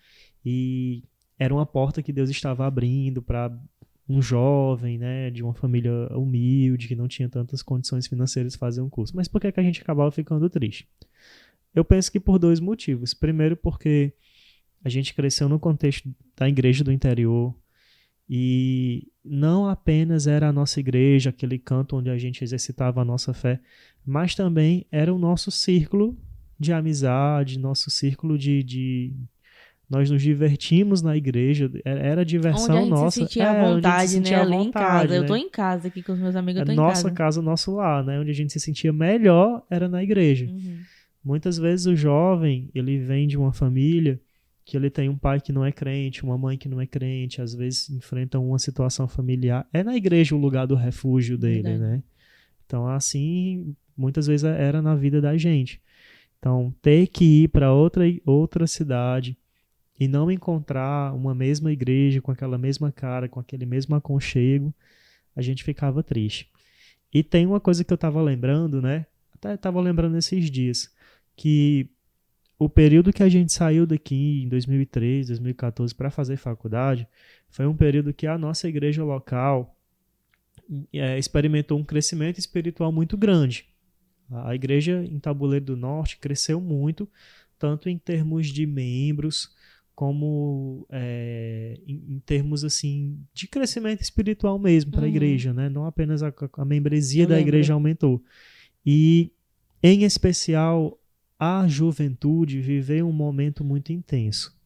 e era uma porta que Deus estava abrindo para um jovem, né, de uma família humilde, que não tinha tantas condições financeiras de fazer um curso. Mas por que que a gente acabava ficando triste? Eu penso que por 2 motivos. Primeiro, porque a gente cresceu no contexto da igreja do interior e não apenas era a nossa igreja, aquele canto onde a gente exercitava a nossa fé, mas também era o nosso círculo de amizade, nosso círculo de nós nos divertimos na igreja, era Onde a diversão gente se nossa, sentia à onde a gente se vontade, né, sentia à ali em casa. vontade, Eu tô né? em casa aqui com os meus amigos, eu A tô em nossa casa. casa, nosso lar, né? Onde a gente se sentia melhor era na igreja. Uhum. Muitas vezes o jovem, ele vem de uma família que ele tem um pai que não é crente, uma mãe que não é crente, às vezes enfrenta uma situação familiar. É na igreja o lugar do refúgio dele, Verdade. né? Então, assim, muitas vezes era na vida da gente. Então, ter que ir para outra cidade e não encontrar uma mesma igreja com aquela mesma cara, com aquele mesmo aconchego, a gente ficava triste. E tem uma coisa que eu estava lembrando, né? Até estava lembrando esses dias, que o período que a gente saiu daqui em 2013, 2014 para fazer faculdade, foi um período que a nossa igreja local experimentou um crescimento espiritual muito grande. A igreja em Tabuleiro do Norte cresceu muito, tanto em termos de membros, como em termos assim de crescimento espiritual mesmo para a igreja, né? Não apenas a membresia da igreja aumentou. E, em especial, a juventude viveu um momento muito intenso.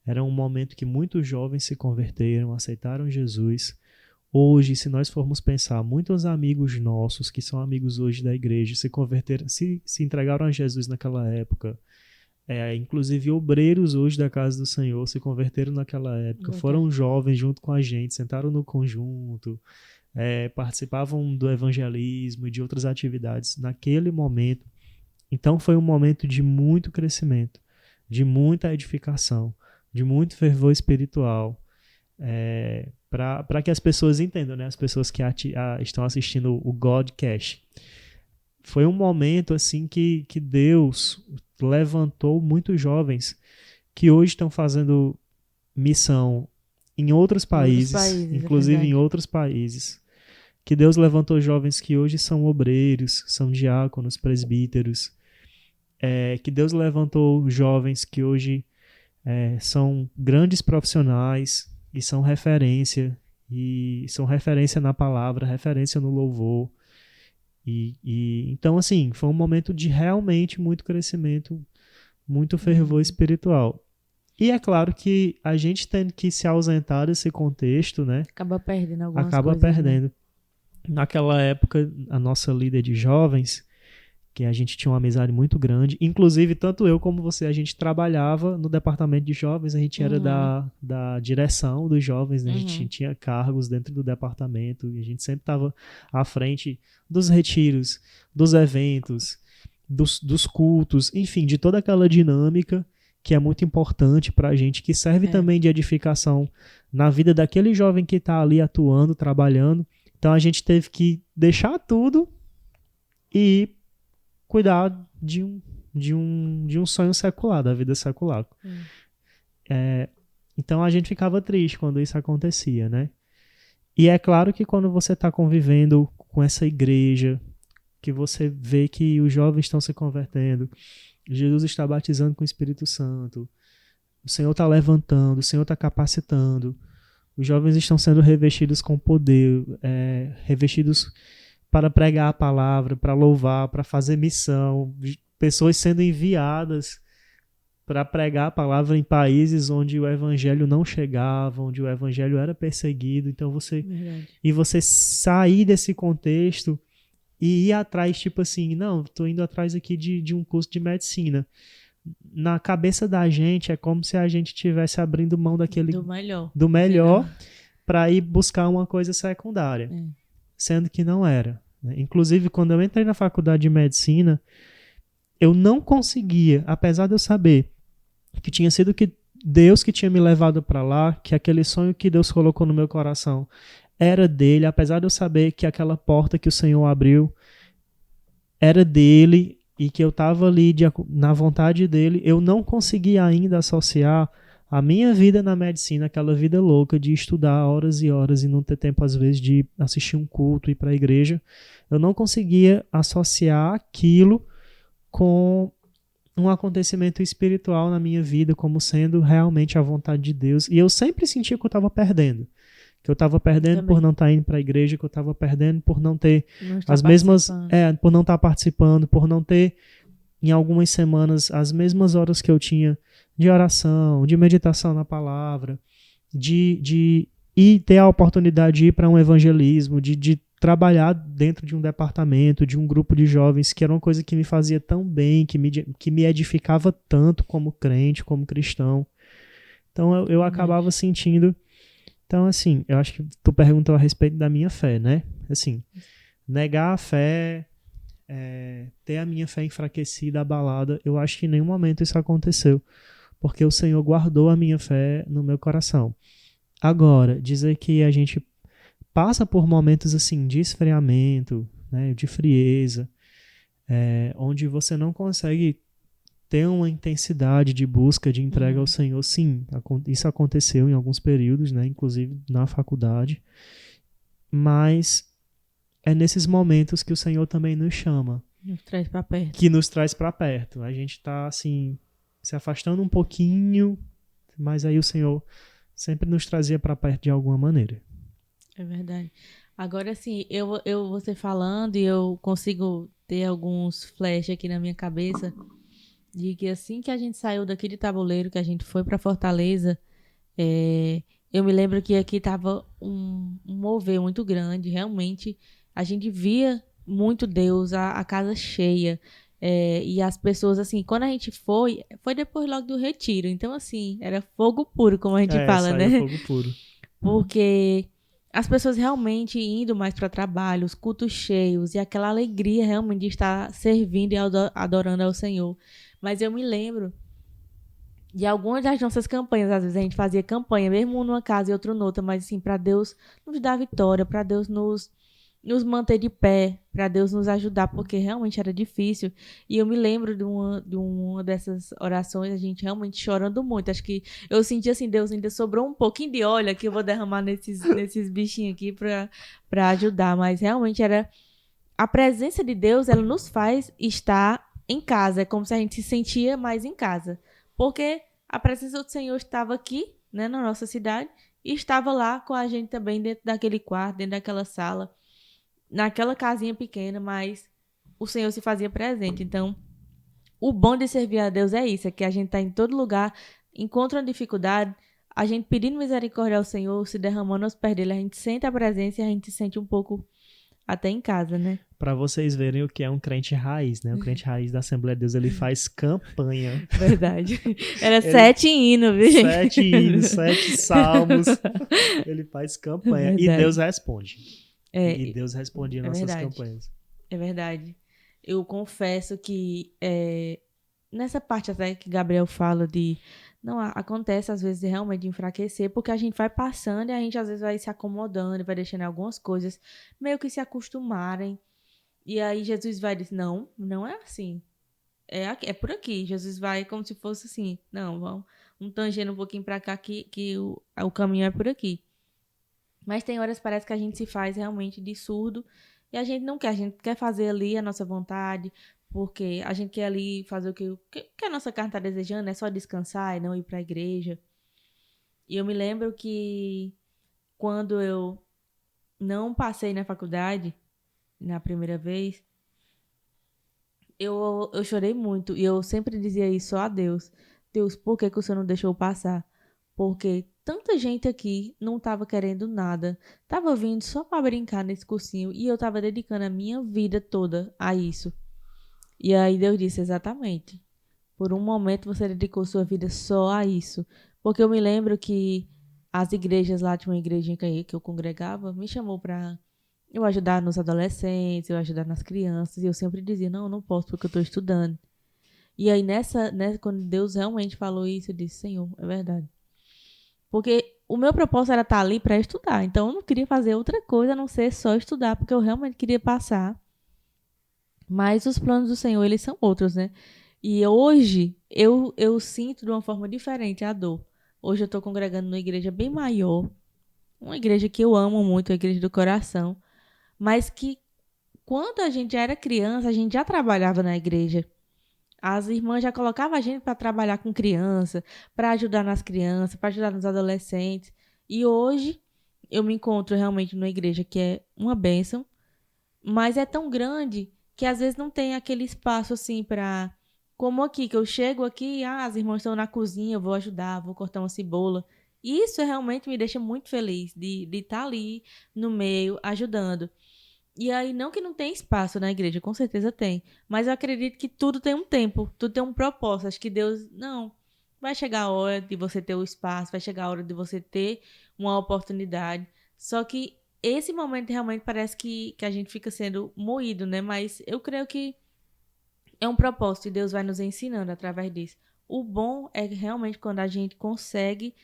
Era um momento que muitos jovens se converteram, aceitaram Jesus. Hoje, se nós formos pensar, muitos amigos nossos, que são amigos hoje da igreja, se converteram, se entregaram a Jesus naquela época. Inclusive, obreiros hoje da casa do Senhor se converteram naquela época. Foram jovens junto com a gente, sentaram no conjunto, participavam do evangelismo e de outras atividades naquele momento. Então, foi um momento de muito crescimento, de muita edificação, de muito fervor espiritual, para que as pessoas entendam, né? As pessoas que estão assistindo o Godcast. Foi um momento assim que Deus levantou muitos jovens que hoje estão fazendo missão em outros países, inclusive em outros países. Que Deus levantou jovens que hoje são obreiros, são diáconos, presbíteros. Que Deus levantou jovens que hoje são grandes profissionais e são referência na palavra, referência no louvor. Então, assim, foi um momento de realmente muito crescimento, muito fervor espiritual. E é claro que a gente tendo que se ausentar desse contexto, né? Acaba perdendo algumas coisas. Né? Naquela época, a nossa líder de jovens, que a gente tinha uma amizade muito grande, inclusive tanto eu como você, a gente trabalhava no departamento de jovens, a gente era da direção dos jovens, né? A gente tinha cargos dentro do departamento e a gente sempre estava à frente dos retiros, dos eventos, dos cultos, enfim, de toda aquela dinâmica que é muito importante para a gente, que serve também de edificação na vida daquele jovem que está ali atuando, trabalhando. Então a gente teve que deixar tudo e cuidar de um sonho secular, da vida secular. Então a gente ficava triste quando isso acontecia, né? E é claro que quando você está convivendo com essa igreja, que você vê que os jovens estão se convertendo, Jesus está batizando com o Espírito Santo, o Senhor está levantando, o Senhor está capacitando, os jovens estão sendo revestidos com poder, revestidos para pregar a palavra, para louvar, para fazer missão, pessoas sendo enviadas para pregar a palavra em países onde o evangelho não chegava, onde o evangelho era perseguido. Então você sair desse contexto e ir atrás, tipo assim, não, estou indo atrás aqui de um curso de medicina. Na cabeça da gente é como se a gente estivesse abrindo mão do melhor para ir buscar uma coisa secundária. Sendo que não era. Inclusive, quando eu entrei na faculdade de medicina, eu não conseguia, apesar de eu saber que tinha sido que Deus que tinha me levado para lá, que aquele sonho que Deus colocou no meu coração era dele, apesar de eu saber que aquela porta que o Senhor abriu era dele e que eu estava ali na vontade dele, eu não conseguia ainda associar a minha vida na medicina, aquela vida louca de estudar horas e horas e não ter tempo, às vezes, de assistir um culto e ir para a igreja. Eu não conseguia associar aquilo com um acontecimento espiritual na minha vida como sendo realmente a vontade de Deus. E eu sempre sentia que eu estava perdendo. Que eu estava perdendo também por não estar indo para a igreja, que eu estava perdendo por não ter as mesmas... por não estar participando, por não ter, em algumas semanas, as mesmas horas que eu tinha de oração, de meditação na palavra, de ir ter a oportunidade de ir para um evangelismo, de trabalhar dentro de um departamento, de um grupo de jovens, que era uma coisa que me fazia tão bem, que me edificava tanto como crente, como cristão. Então eu acabava sentindo... Então, assim, eu acho que tu perguntou a respeito da minha fé, né? Assim, negar a fé, ter a minha fé enfraquecida, abalada, eu acho que em nenhum momento isso aconteceu, porque o Senhor guardou a minha fé no meu coração. Agora, dizer que a gente passa por momentos assim de esfriamento, né, de frieza, onde você não consegue ter uma intensidade de busca, de entrega ao Senhor, sim, isso aconteceu em alguns períodos, né, inclusive na faculdade, mas é nesses momentos que o Senhor também nos chama. Nos traz para perto. Que nos traz para perto. A gente tá, assim, se afastando um pouquinho, mas aí o Senhor sempre nos trazia para perto de alguma maneira. É verdade. Agora, assim, você falando e eu consigo ter alguns flashes aqui na minha cabeça de que assim que a gente saiu daqui de Tabuleiro, que a gente foi para Fortaleza, eu me lembro que aqui tava um mover muito grande. Realmente, a gente via muito Deus, a casa cheia. E as pessoas, assim, quando a gente foi depois logo do retiro. Então, assim, era fogo puro, como a gente fala, Saía né? fogo puro. Porque as pessoas realmente indo mais para trabalho, os cultos cheios e aquela alegria realmente de estar servindo e adorando ao Senhor. Mas eu me lembro de algumas das nossas campanhas, às vezes a gente fazia campanha, mesmo numa casa e outra noutra, mas assim, para Deus nos dar vitória, para Deus nos manter de pé, para Deus nos ajudar, porque realmente era difícil. E eu me lembro de uma dessas orações, a gente realmente chorando muito. Acho que eu senti assim, Deus ainda sobrou um pouquinho de óleo que eu vou derramar nesses bichinhos aqui para ajudar, mas realmente era a presença de Deus, ela nos faz estar em casa, é como se a gente se sentia mais em casa. Porque a presença do Senhor estava aqui, né, na nossa cidade, e estava lá com a gente também dentro daquele quarto, dentro daquela sala, naquela casinha pequena, mas o Senhor se fazia presente. Então, o bom de servir a Deus é isso, é que a gente está em todo lugar, encontra uma dificuldade, a gente pedindo misericórdia ao Senhor, se derramando aos pés dele, a gente sente a presença e a gente se sente um pouco até em casa, né? Para vocês verem o que é um crente raiz, né? O crente raiz da Assembleia de Deus, ele faz campanha. Verdade. Era 7 hinos, viu, gente? 7 hinos, 7 salmos. Ele faz campanha. Verdade. E Deus responde. É, E Deus respondia nossas verdade. campanhas. É verdade. Eu confesso que nessa parte até que Gabriel fala de... Não, acontece às vezes realmente de enfraquecer, porque a gente vai passando e a gente às vezes vai se acomodando, vai deixando algumas coisas meio que se acostumarem. E aí Jesus vai dizer, não, não é assim. É por aqui. Jesus vai como se fosse assim, não, vamos tangendo um pouquinho pra cá que o caminho é por aqui. Mas tem horas que parece que a gente se faz realmente de surdo e a gente não quer. A gente quer fazer ali a nossa vontade, porque a gente quer ali fazer o que a nossa carne está desejando, é só descansar e não ir para a igreja. E eu me lembro que quando eu não passei na faculdade, na primeira vez, eu chorei muito. E eu sempre dizia isso a Deus. Deus, por que o Senhor não deixou eu passar? Porque tanta gente aqui não estava querendo nada. Estava vindo só para brincar nesse cursinho. E eu estava dedicando a minha vida toda a isso. E aí Deus disse, exatamente. Por um momento você dedicou sua vida só a isso. Porque eu me lembro que as igrejas lá, tinha uma igrejinha que eu congregava, me chamou para eu ajudar nos adolescentes, eu ajudar nas crianças. E eu sempre dizia, não, eu não posso porque eu estou estudando. E aí quando Deus realmente falou isso, eu disse, Senhor, é verdade. Porque o meu propósito era estar ali para estudar. Então eu não queria fazer outra coisa a não ser só estudar, porque eu realmente queria passar. Mas os planos do Senhor, eles são outros, né? E hoje eu sinto de uma forma diferente a dor. Hoje eu estou congregando numa igreja bem maior. Uma igreja que eu amo muito, a igreja do coração. Mas que quando a gente já era criança, a gente já trabalhava na igreja. As irmãs já colocavam a gente para trabalhar com criança, para ajudar nas crianças, para ajudar nos adolescentes. E hoje eu me encontro realmente numa igreja que é uma bênção, mas é tão grande que às vezes não tem aquele espaço assim para... Como aqui, que eu chego aqui, as irmãs estão na cozinha, eu vou ajudar, vou cortar uma cebola. Isso realmente me deixa muito feliz de estar ali no meio, ajudando. E aí, não que não tem espaço na igreja, com certeza tem. Mas eu acredito que tudo tem um tempo, tudo tem um propósito. Acho que Deus, não, vai chegar a hora de você ter o espaço, vai chegar a hora de você ter uma oportunidade. Só que esse momento realmente parece que a gente fica sendo moído, né? Mas eu creio que é um propósito e Deus vai nos ensinando através disso. O bom é realmente quando a gente consegue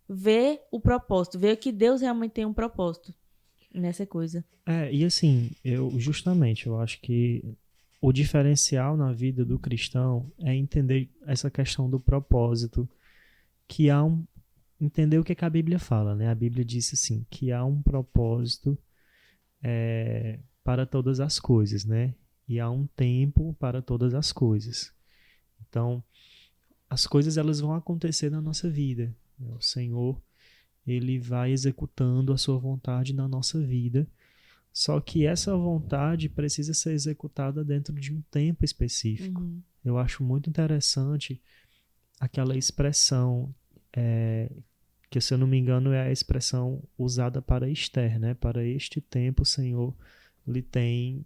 ver o propósito, ver que Deus realmente tem um propósito nessa coisa. E assim, eu acho que o diferencial na vida do cristão é entender essa questão do propósito, que entender o que a Bíblia fala, né? A Bíblia diz assim, que há um propósito para todas as coisas, né? E há um tempo para todas as coisas. Então, as coisas elas vão acontecer na nossa vida. O Senhor, ele vai executando a sua vontade na nossa vida. Só que essa vontade precisa ser executada dentro de um tempo específico. Eu acho muito interessante aquela expressão, que se eu não me engano é a expressão usada para Esther, né? Para este tempo o Senhor lhe tem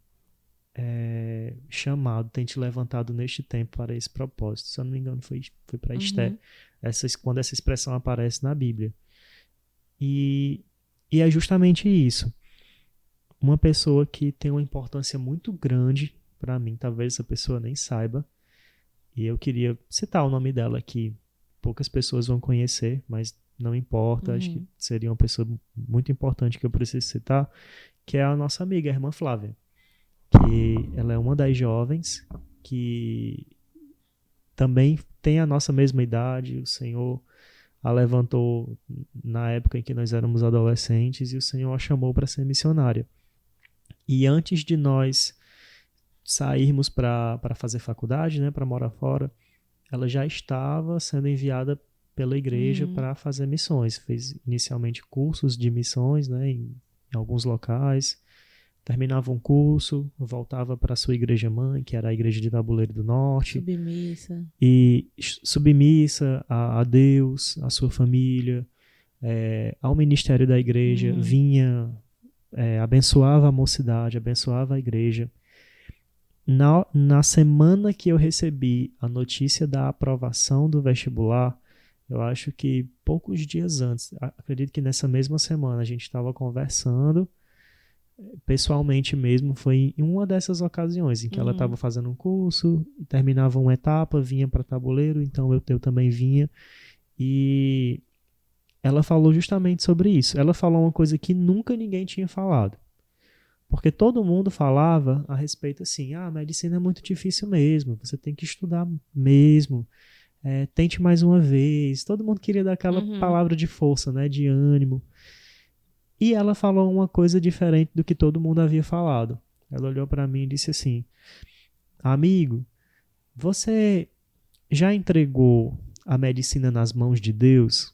chamado, tem te levantado neste tempo para esse propósito. Se eu não me engano foi para Esther, quando essa expressão aparece na Bíblia. E é justamente isso. Uma pessoa que tem uma importância muito grande para mim, talvez essa pessoa nem saiba, e eu queria citar o nome dela aqui. Poucas pessoas vão conhecer, mas não importa, acho que seria uma pessoa muito importante que eu preciso citar, que é a nossa amiga, a irmã Flávia, que ela é uma das jovens que também tem a nossa mesma idade. O Senhor a levantou na época em que nós éramos adolescentes e o Senhor a chamou para ser missionária. E antes de nós sairmos para fazer faculdade, né, para morar fora, ela já estava sendo enviada pela igreja para fazer missões. Fez inicialmente cursos de missões, né, em alguns locais. Terminava um curso, voltava para a sua igreja mãe, que era a igreja de Tabuleiro do Norte. Submissa. E submissa a Deus, a sua família, ao ministério da igreja, vinha, abençoava a mocidade, abençoava a igreja. Na semana que eu recebi a notícia da aprovação do vestibular, eu acho que poucos dias antes, acredito que nessa mesma semana, a gente estava conversando, pessoalmente mesmo, foi em uma dessas ocasiões em que ela estava fazendo um curso, terminava uma etapa, vinha para Tabuleiro, então eu também vinha, e ela falou justamente sobre isso. Ela falou uma coisa que nunca ninguém tinha falado, porque todo mundo falava a respeito assim, a medicina é muito difícil mesmo, você tem que estudar mesmo, tente mais uma vez. Todo mundo queria dar aquela palavra de força, né, de ânimo. E ela falou uma coisa diferente do que todo mundo havia falado. Ela olhou para mim e disse assim: amigo, você já entregou a medicina nas mãos de Deus?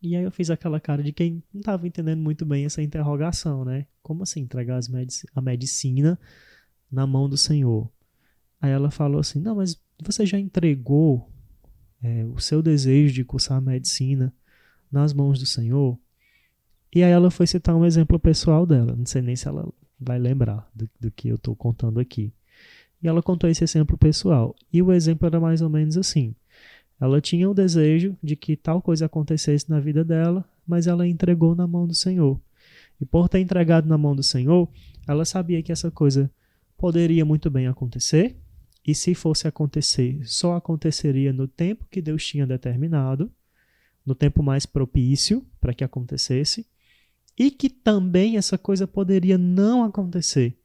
E aí eu fiz aquela cara de quem não estava entendendo muito bem essa interrogação, né? Como assim entregar a medicina na mão do Senhor? Aí ela falou assim: não, mas você já entregou o seu desejo de cursar medicina nas mãos do Senhor? E aí ela foi citar um exemplo pessoal dela. Não sei nem se ela vai lembrar do que eu estou contando aqui. E ela contou esse exemplo pessoal. E o exemplo era mais ou menos assim. Ela tinha o desejo de que tal coisa acontecesse na vida dela, mas ela entregou na mão do Senhor. E por ter entregado na mão do Senhor, ela sabia que essa coisa poderia muito bem acontecer. E se fosse acontecer, só aconteceria no tempo que Deus tinha determinado, no tempo mais propício para que acontecesse. E que também essa coisa poderia não acontecer.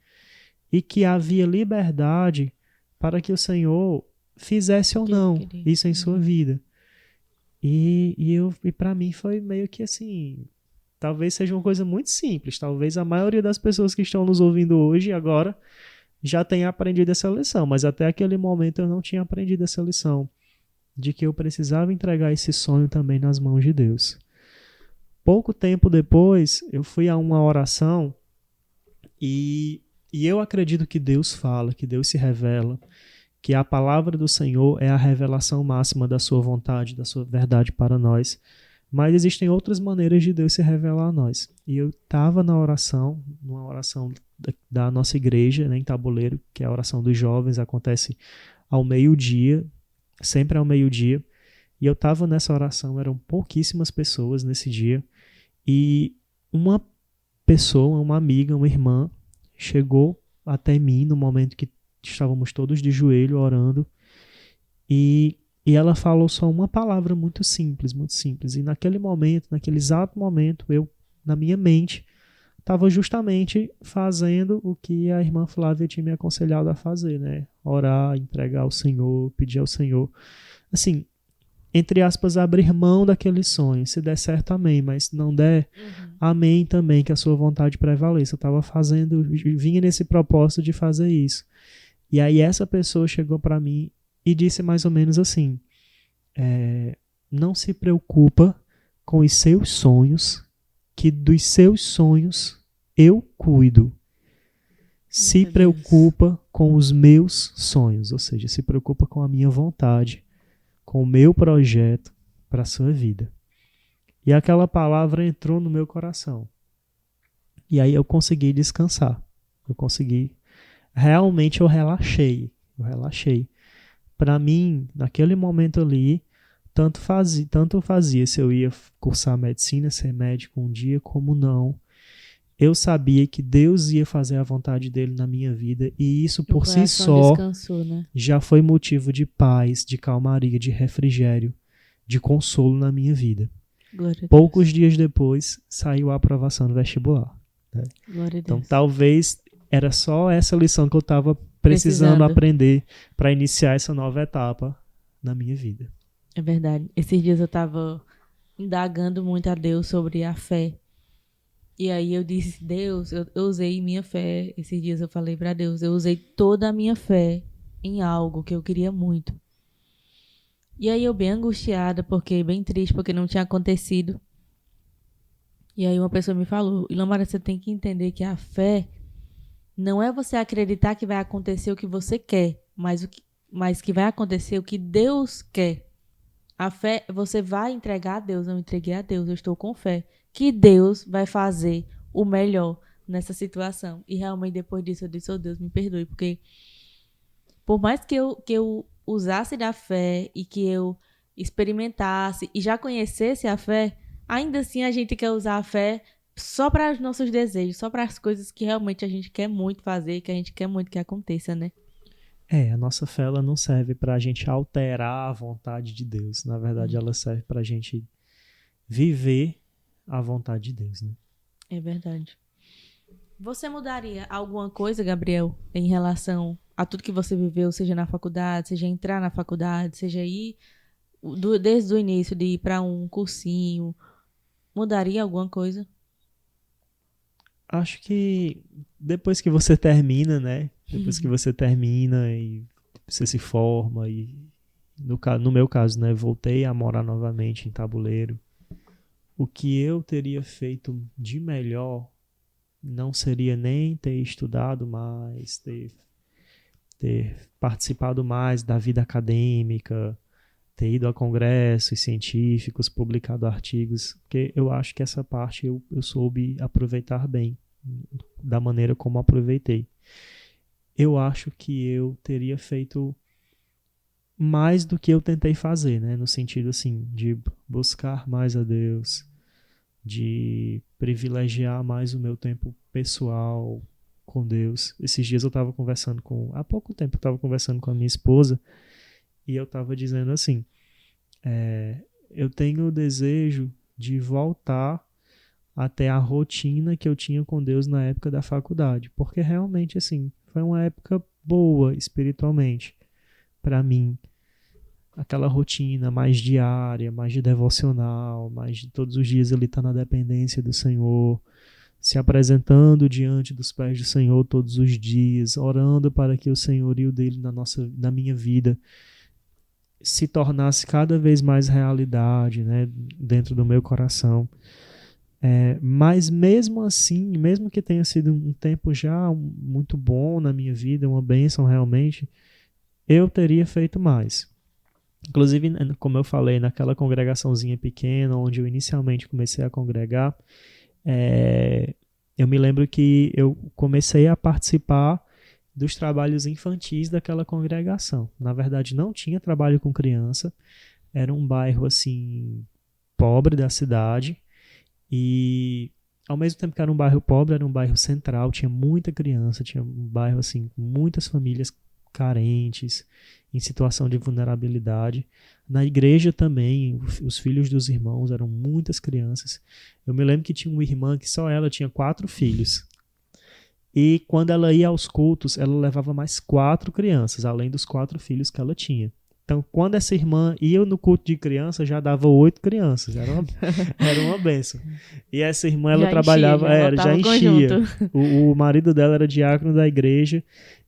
E que havia liberdade para que o Senhor fizesse ou não isso em sua vida. E para mim foi meio que assim, talvez seja uma coisa muito simples. Talvez a maioria das pessoas que estão nos ouvindo hoje agora já tenha aprendido essa lição. Mas até aquele momento eu não tinha aprendido essa lição. De que eu precisava entregar esse sonho também nas mãos de Deus. Pouco tempo depois, eu fui a uma oração e eu acredito que Deus fala, que Deus se revela, que a palavra do Senhor é a revelação máxima da sua vontade, da sua verdade para nós. Mas existem outras maneiras de Deus se revelar a nós. E eu estava na oração, numa oração da nossa igreja, né, em Tabuleiro, que é a oração dos jovens, acontece ao meio-dia, sempre ao meio-dia. E eu estava nessa oração, eram pouquíssimas pessoas nesse dia. E uma pessoa, uma amiga, uma irmã, chegou até mim no momento que estávamos todos de joelho orando. E ela falou só uma palavra muito simples, muito simples. E naquele momento, naquele exato momento, eu, na minha mente, estava justamente fazendo o que a irmã Flávia tinha me aconselhado a fazer, né? Orar, entregar ao Senhor, pedir ao Senhor. Assim, entre aspas, abrir mão daquele sonho. Se der certo, amém, mas se não der, amém também, que a sua vontade prevaleça. Eu estava vinha nesse propósito de fazer isso. E aí essa pessoa chegou para mim e disse mais ou menos assim, não se preocupa com os seus sonhos, que dos seus sonhos eu cuido. Se preocupa com os meus sonhos, ou seja, se preocupa com a minha vontade, com o meu projeto para a sua vida. E aquela palavra entrou no meu coração. E aí eu consegui descansar. Realmente eu relaxei. Para mim, naquele momento ali, tanto fazia se eu ia cursar medicina, ser médico um dia, como não. Eu sabia que Deus ia fazer a vontade dele na minha vida, e isso por si só descansou, né? Já foi motivo de paz, de calmaria, de refrigério, de consolo na minha vida. Poucos dias depois, saiu a aprovação do vestibular. Né? Então, talvez era só essa lição que eu estava precisando aprender para iniciar essa nova etapa na minha vida. É verdade. Esses dias eu estava indagando muito a Deus sobre a fé. E aí eu disse, Deus, eu usei minha fé. Esses dias eu falei para Deus, eu usei toda a minha fé em algo que eu queria muito. E aí eu bem angustiada, bem triste, porque não tinha acontecido. E aí uma pessoa me falou, Ilamara, você tem que entender que a fé não é você acreditar que vai acontecer o que você quer, mas que vai acontecer o que Deus quer. A fé, você vai entregar a Deus, eu entreguei a Deus, eu estou com fé, que Deus vai fazer o melhor nessa situação. E realmente depois disso eu disse, oh Deus, me perdoe, porque por mais que eu usasse da fé e que eu experimentasse e já conhecesse a fé, ainda assim a gente quer usar a fé só para os nossos desejos, só para as coisas que realmente a gente quer muito fazer, que a gente quer muito que aconteça, né? A nossa fé ela não serve para a gente alterar a vontade de Deus. Na verdade, ela serve para a gente viver a vontade de Deus, né? É verdade. Você mudaria alguma coisa, Gabriel, em relação a tudo que você viveu, seja na faculdade, seja entrar na faculdade, seja ir desde o início de ir para um cursinho? Mudaria alguma coisa? Acho que depois que você termina, né? Depois que você termina e você se forma e no meu caso, né, voltei a morar novamente em Tabuleiro. O que eu teria feito de melhor não seria nem ter estudado mais, ter participado mais da vida acadêmica, ter ido a congressos científicos, publicado artigos, porque eu acho que essa parte eu soube aproveitar bem, da maneira como aproveitei. Eu acho que eu teria feito mais do que eu tentei fazer, né? No sentido assim, de buscar mais a Deus, de privilegiar mais o meu tempo pessoal com Deus. Esses dias há pouco tempo eu estava conversando com a minha esposa e eu estava dizendo assim, eu tenho o desejo de voltar até a rotina que eu tinha com Deus na época da faculdade, porque realmente assim, foi uma época boa espiritualmente para mim. Aquela rotina mais diária, mais de devocional, mais de todos os dias ele está na dependência do Senhor, se apresentando diante dos pés do Senhor todos os dias, orando para que o senhorio dele na minha vida se tornasse cada vez mais realidade, né, dentro do meu coração. Mas mesmo assim, mesmo que tenha sido um tempo já muito bom na minha vida, uma bênção realmente, eu teria feito mais. Inclusive, como eu falei, naquela congregaçãozinha pequena, onde eu inicialmente comecei a congregar, eu me lembro que eu comecei a participar dos trabalhos infantis daquela congregação. Na verdade, não tinha trabalho com criança, era um bairro assim pobre da cidade, e ao mesmo tempo que era um bairro pobre, era um bairro central, tinha muita criança, tinha um bairro assim com muitas famílias carentes, em situação de vulnerabilidade. Na igreja também, os filhos dos irmãos eram muitas crianças. Eu me lembro que tinha uma irmã que só ela tinha 4 filhos. E quando ela ia aos cultos, ela levava mais 4 crianças, além dos 4 filhos que ela tinha. Então, quando essa irmã ia no culto de criança, já dava 8 crianças. Era uma bênção. E essa irmã, ela trabalhava... Já enchia. O marido dela era diácono da igreja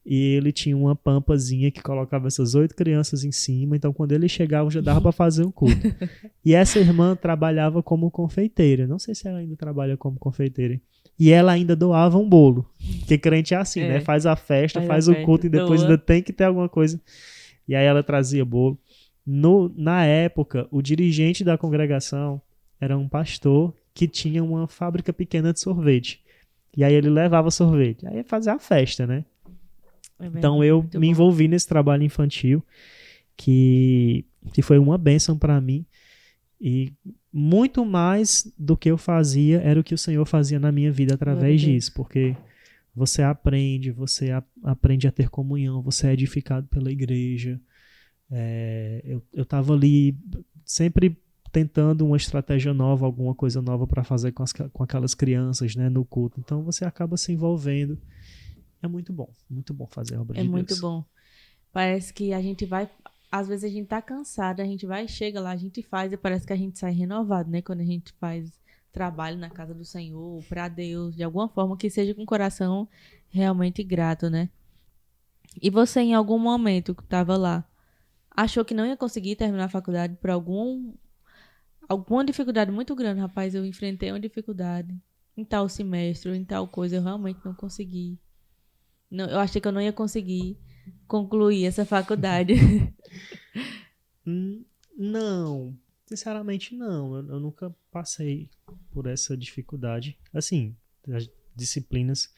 e ele tinha uma pampazinha que colocava essas 8 crianças em cima. Então, quando ele chegava, já dava para fazer um culto. E essa irmã trabalhava como confeiteira. Não sei se ela ainda trabalha como confeiteira. E ela ainda doava um bolo. Porque crente é assim, né? Faz a festa, faz o culto e depois ainda tem que ter alguma coisa. E aí ela trazia bolo. Na época, o dirigente da congregação era um pastor que tinha uma fábrica pequena de sorvete. E aí ele levava sorvete. Aí ia fazer a festa, né? Então eu me envolvi nesse trabalho infantil que foi uma bênção para mim. E muito mais do que eu fazia era o que o Senhor fazia na minha vida através disso. Porque você aprende a ter comunhão, você é edificado pela igreja. Eu estava ali sempre tentando uma estratégia nova, alguma coisa nova para fazer com aquelas crianças, né, no culto. Então você acaba se envolvendo. É muito bom fazer a obra de Deus. É muito bom. Parece que a gente vai... Às vezes a gente tá cansado, a gente vai, chega lá, a gente faz e parece que a gente sai renovado, né? Quando a gente faz trabalho na casa do Senhor, para Deus, de alguma forma que seja com o coração realmente grato, né? E você, em algum momento que estava lá, achou que não ia conseguir terminar a faculdade por alguma dificuldade muito grande? Rapaz, eu enfrentei uma dificuldade em tal semestre, ou em tal coisa, eu realmente não consegui. Não, eu achei que eu não ia conseguir concluir essa faculdade. Não, sinceramente não. Eu nunca passei por essa dificuldade. Assim, as disciplinas.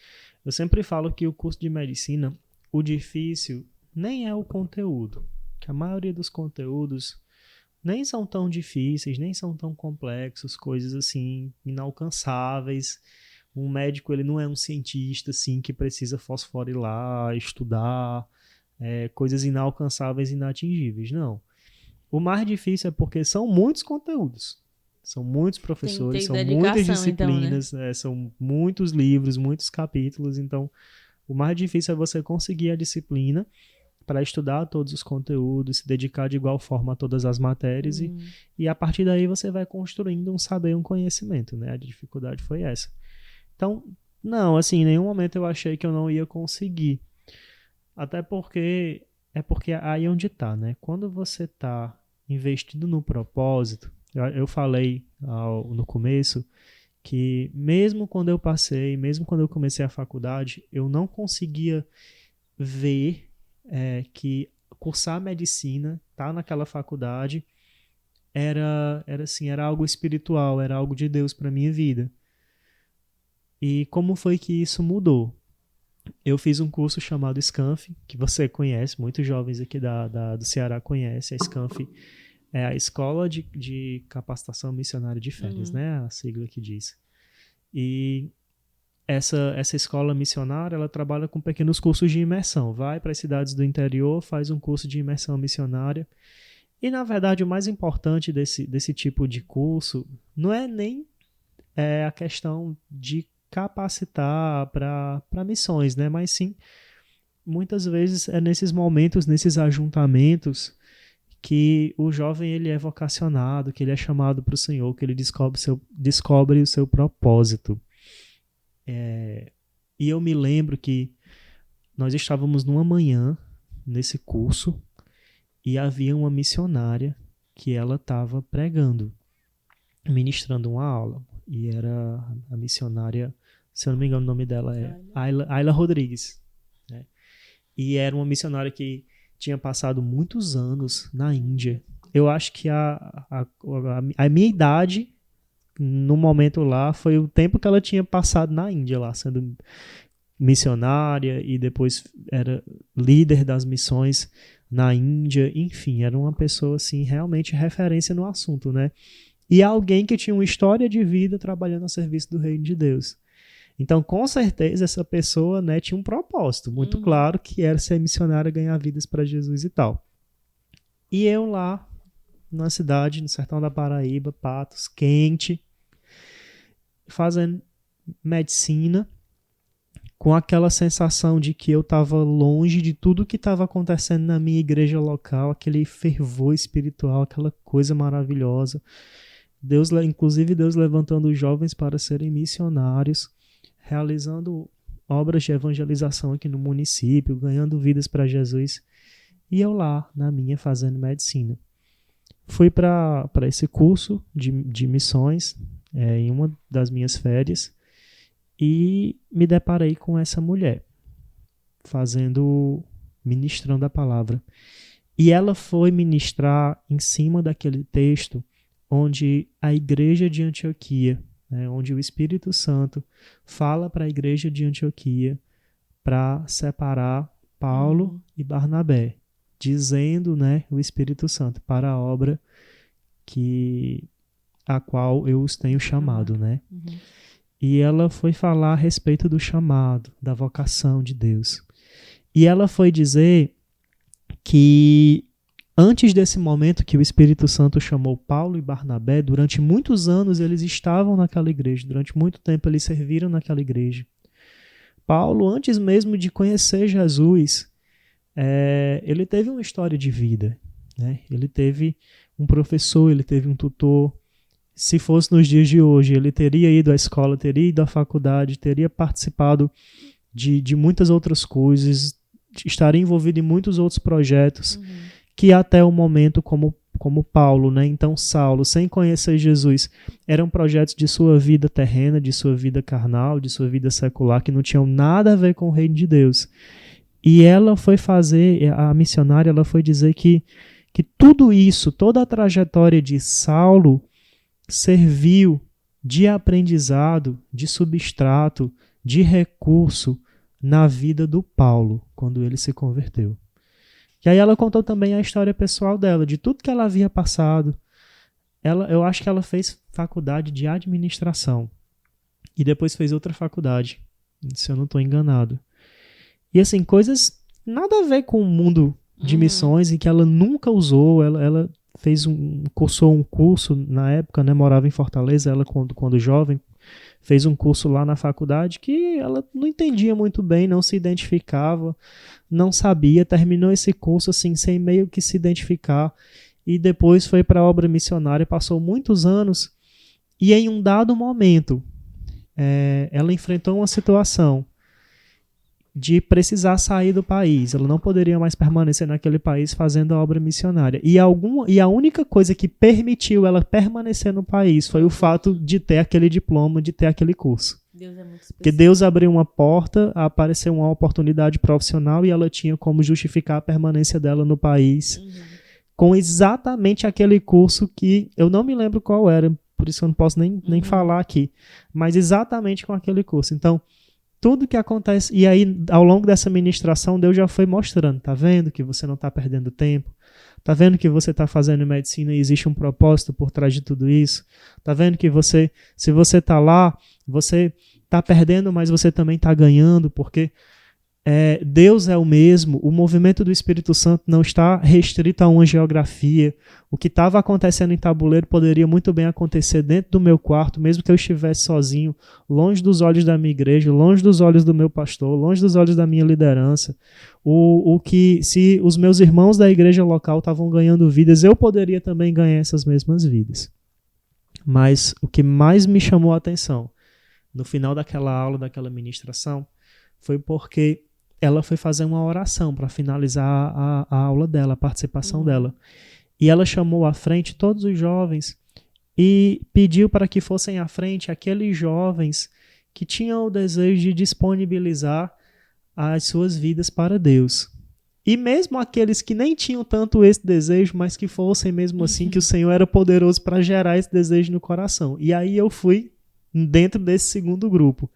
Eu sempre falo que o curso de medicina, o difícil nem é o conteúdo. Que a maioria dos conteúdos nem são tão difíceis, nem são tão complexos, coisas assim, inalcançáveis. Um médico, ele não é um cientista, assim, que precisa fosforilar, estudar, coisas inalcançáveis, inatingíveis. Não. O mais difícil é porque são muitos conteúdos. São muitos professores, são muitas disciplinas, então, né? São muitos livros, muitos capítulos. Então, o mais difícil é você conseguir a disciplina para estudar todos os conteúdos, se dedicar de igual forma a todas as matérias e a partir daí você vai construindo um saber, um conhecimento, né? A dificuldade foi essa. Então, não, assim, em nenhum momento eu achei que eu não ia conseguir. Até porque aí é onde tá, né? Quando você tá investindo no propósito, eu falei no começo que mesmo quando eu comecei a faculdade, eu não conseguia ver que cursar medicina, tá naquela faculdade, era algo espiritual, era algo de Deus para minha vida. E como foi que isso mudou? Eu fiz um curso chamado SCANF, que você conhece, muitos jovens aqui do Ceará conhecem. A SCANF é a Escola de Capacitação Missionária de Férias, né? A sigla que diz. E essa escola missionária, ela trabalha com pequenos cursos de imersão. Vai para as cidades do interior, faz um curso de imersão missionária. E, na verdade, o mais importante desse tipo de curso não é nem a questão de capacitar para missões, né? Mas sim, muitas vezes é nesses momentos, nesses ajuntamentos, que o jovem ele é vocacionado, que ele é chamado para o Senhor, que ele descobre o seu propósito. E eu me lembro que nós estávamos numa manhã nesse curso e havia uma missionária que ela estava pregando, ministrando uma aula. E era a missionária, se eu não me engano o nome dela é Ayla Rodrigues. Né? E era uma missionária que tinha passado muitos anos na Índia. Eu acho que a minha idade, no momento lá, foi o tempo que ela tinha passado na Índia, lá sendo missionária e depois era líder das missões na Índia. Enfim, era uma pessoa assim, realmente referência no assunto, né? E alguém que tinha uma história de vida trabalhando a serviço do reino de Deus. Então, com certeza, essa pessoa, né, tinha um propósito muito claro, que era ser missionária, ganhar vidas para Jesus e tal. E eu lá, na cidade, no sertão da Paraíba, Patos, quente, fazendo medicina, com aquela sensação de que eu estava longe de tudo que estava acontecendo na minha igreja local, aquele fervor espiritual, aquela coisa maravilhosa. Inclusive Deus levantando os jovens para serem missionários, realizando obras de evangelização aqui no município, ganhando vidas para Jesus. E eu lá, na minha, fazendo medicina. Fui para esse curso de missões em uma das minhas férias e me deparei com essa mulher ministrando a palavra. E ela foi ministrar em cima daquele texto onde a igreja de Antioquia, onde o Espírito Santo fala para a igreja de Antioquia para separar Paulo e Barnabé, dizendo, o Espírito Santo, para a obra a qual eu os tenho chamado, E ela foi falar a respeito do chamado, da vocação de Deus. E ela foi dizer que antes desse momento que o Espírito Santo chamou Paulo e Barnabé, durante muitos anos eles estavam naquela igreja, durante muito tempo eles serviram naquela igreja. Paulo, antes mesmo de conhecer Jesus, ele teve uma história de vida, Ele teve um professor, ele teve um tutor. Se fosse nos dias de hoje, ele teria ido à escola, teria ido à faculdade, teria participado de muitas outras coisas, estaria envolvido em muitos outros projetos, que até o momento, como Paulo, então Saulo, sem conhecer Jesus, eram projetos de sua vida terrena, de sua vida carnal, de sua vida secular, que não tinham nada a ver com o reino de Deus. E ela foi a missionária, ela foi dizer que tudo isso, toda a trajetória de Saulo, serviu de aprendizado, de substrato, de recurso na vida do Paulo, quando ele se converteu. E aí ela contou também a história pessoal dela, de tudo que ela havia passado. Eu acho que ela fez faculdade de administração e depois fez outra faculdade, se eu não estou enganado. E assim, coisas nada a ver com o mundo de missões e que ela nunca usou. Ela cursou um curso na época, morava em Fortaleza, ela quando jovem, fez um curso lá na faculdade que ela não entendia muito bem, não se identificava, não sabia, terminou esse curso assim, sem meio que se identificar, e depois foi para a obra missionária, passou muitos anos, e em um dado momento, ela enfrentou uma situação de precisar sair do país. Ela não poderia mais permanecer naquele país fazendo a obra missionária. E a única coisa que permitiu ela permanecer no país foi o fato de ter aquele diploma, de ter aquele curso. Deus é muito especial. Porque Deus abriu uma porta, apareceu uma oportunidade profissional e ela tinha como justificar a permanência dela no país com exatamente aquele curso que eu não me lembro qual era, por isso eu não posso nem falar aqui, mas exatamente com aquele curso. Então, tudo que acontece, e aí ao longo dessa ministração Deus já foi mostrando, tá vendo que você não está perdendo tempo, tá vendo que você está fazendo medicina e existe um propósito por trás de tudo isso, tá vendo que se você está lá, você está perdendo, mas você também está ganhando, porque Deus é o mesmo, o movimento do Espírito Santo não está restrito a uma geografia. O que estava acontecendo em Tabuleiro poderia muito bem acontecer dentro do meu quarto, mesmo que eu estivesse sozinho, longe dos olhos da minha igreja, longe dos olhos do meu pastor, longe dos olhos da minha liderança. Se os meus irmãos da igreja local estavam ganhando vidas, eu poderia também ganhar essas mesmas vidas. Mas o que mais me chamou a atenção no final daquela aula, daquela ministração, foi porque ela foi fazer uma oração para finalizar a aula dela, a participação dela. E ela chamou à frente todos os jovens e pediu para que fossem à frente aqueles jovens que tinham o desejo de disponibilizar as suas vidas para Deus. E mesmo aqueles que nem tinham tanto esse desejo, mas que fossem mesmo assim, que o Senhor era poderoso para gerar esse desejo no coração. E aí eu fui dentro desse segundo grupo.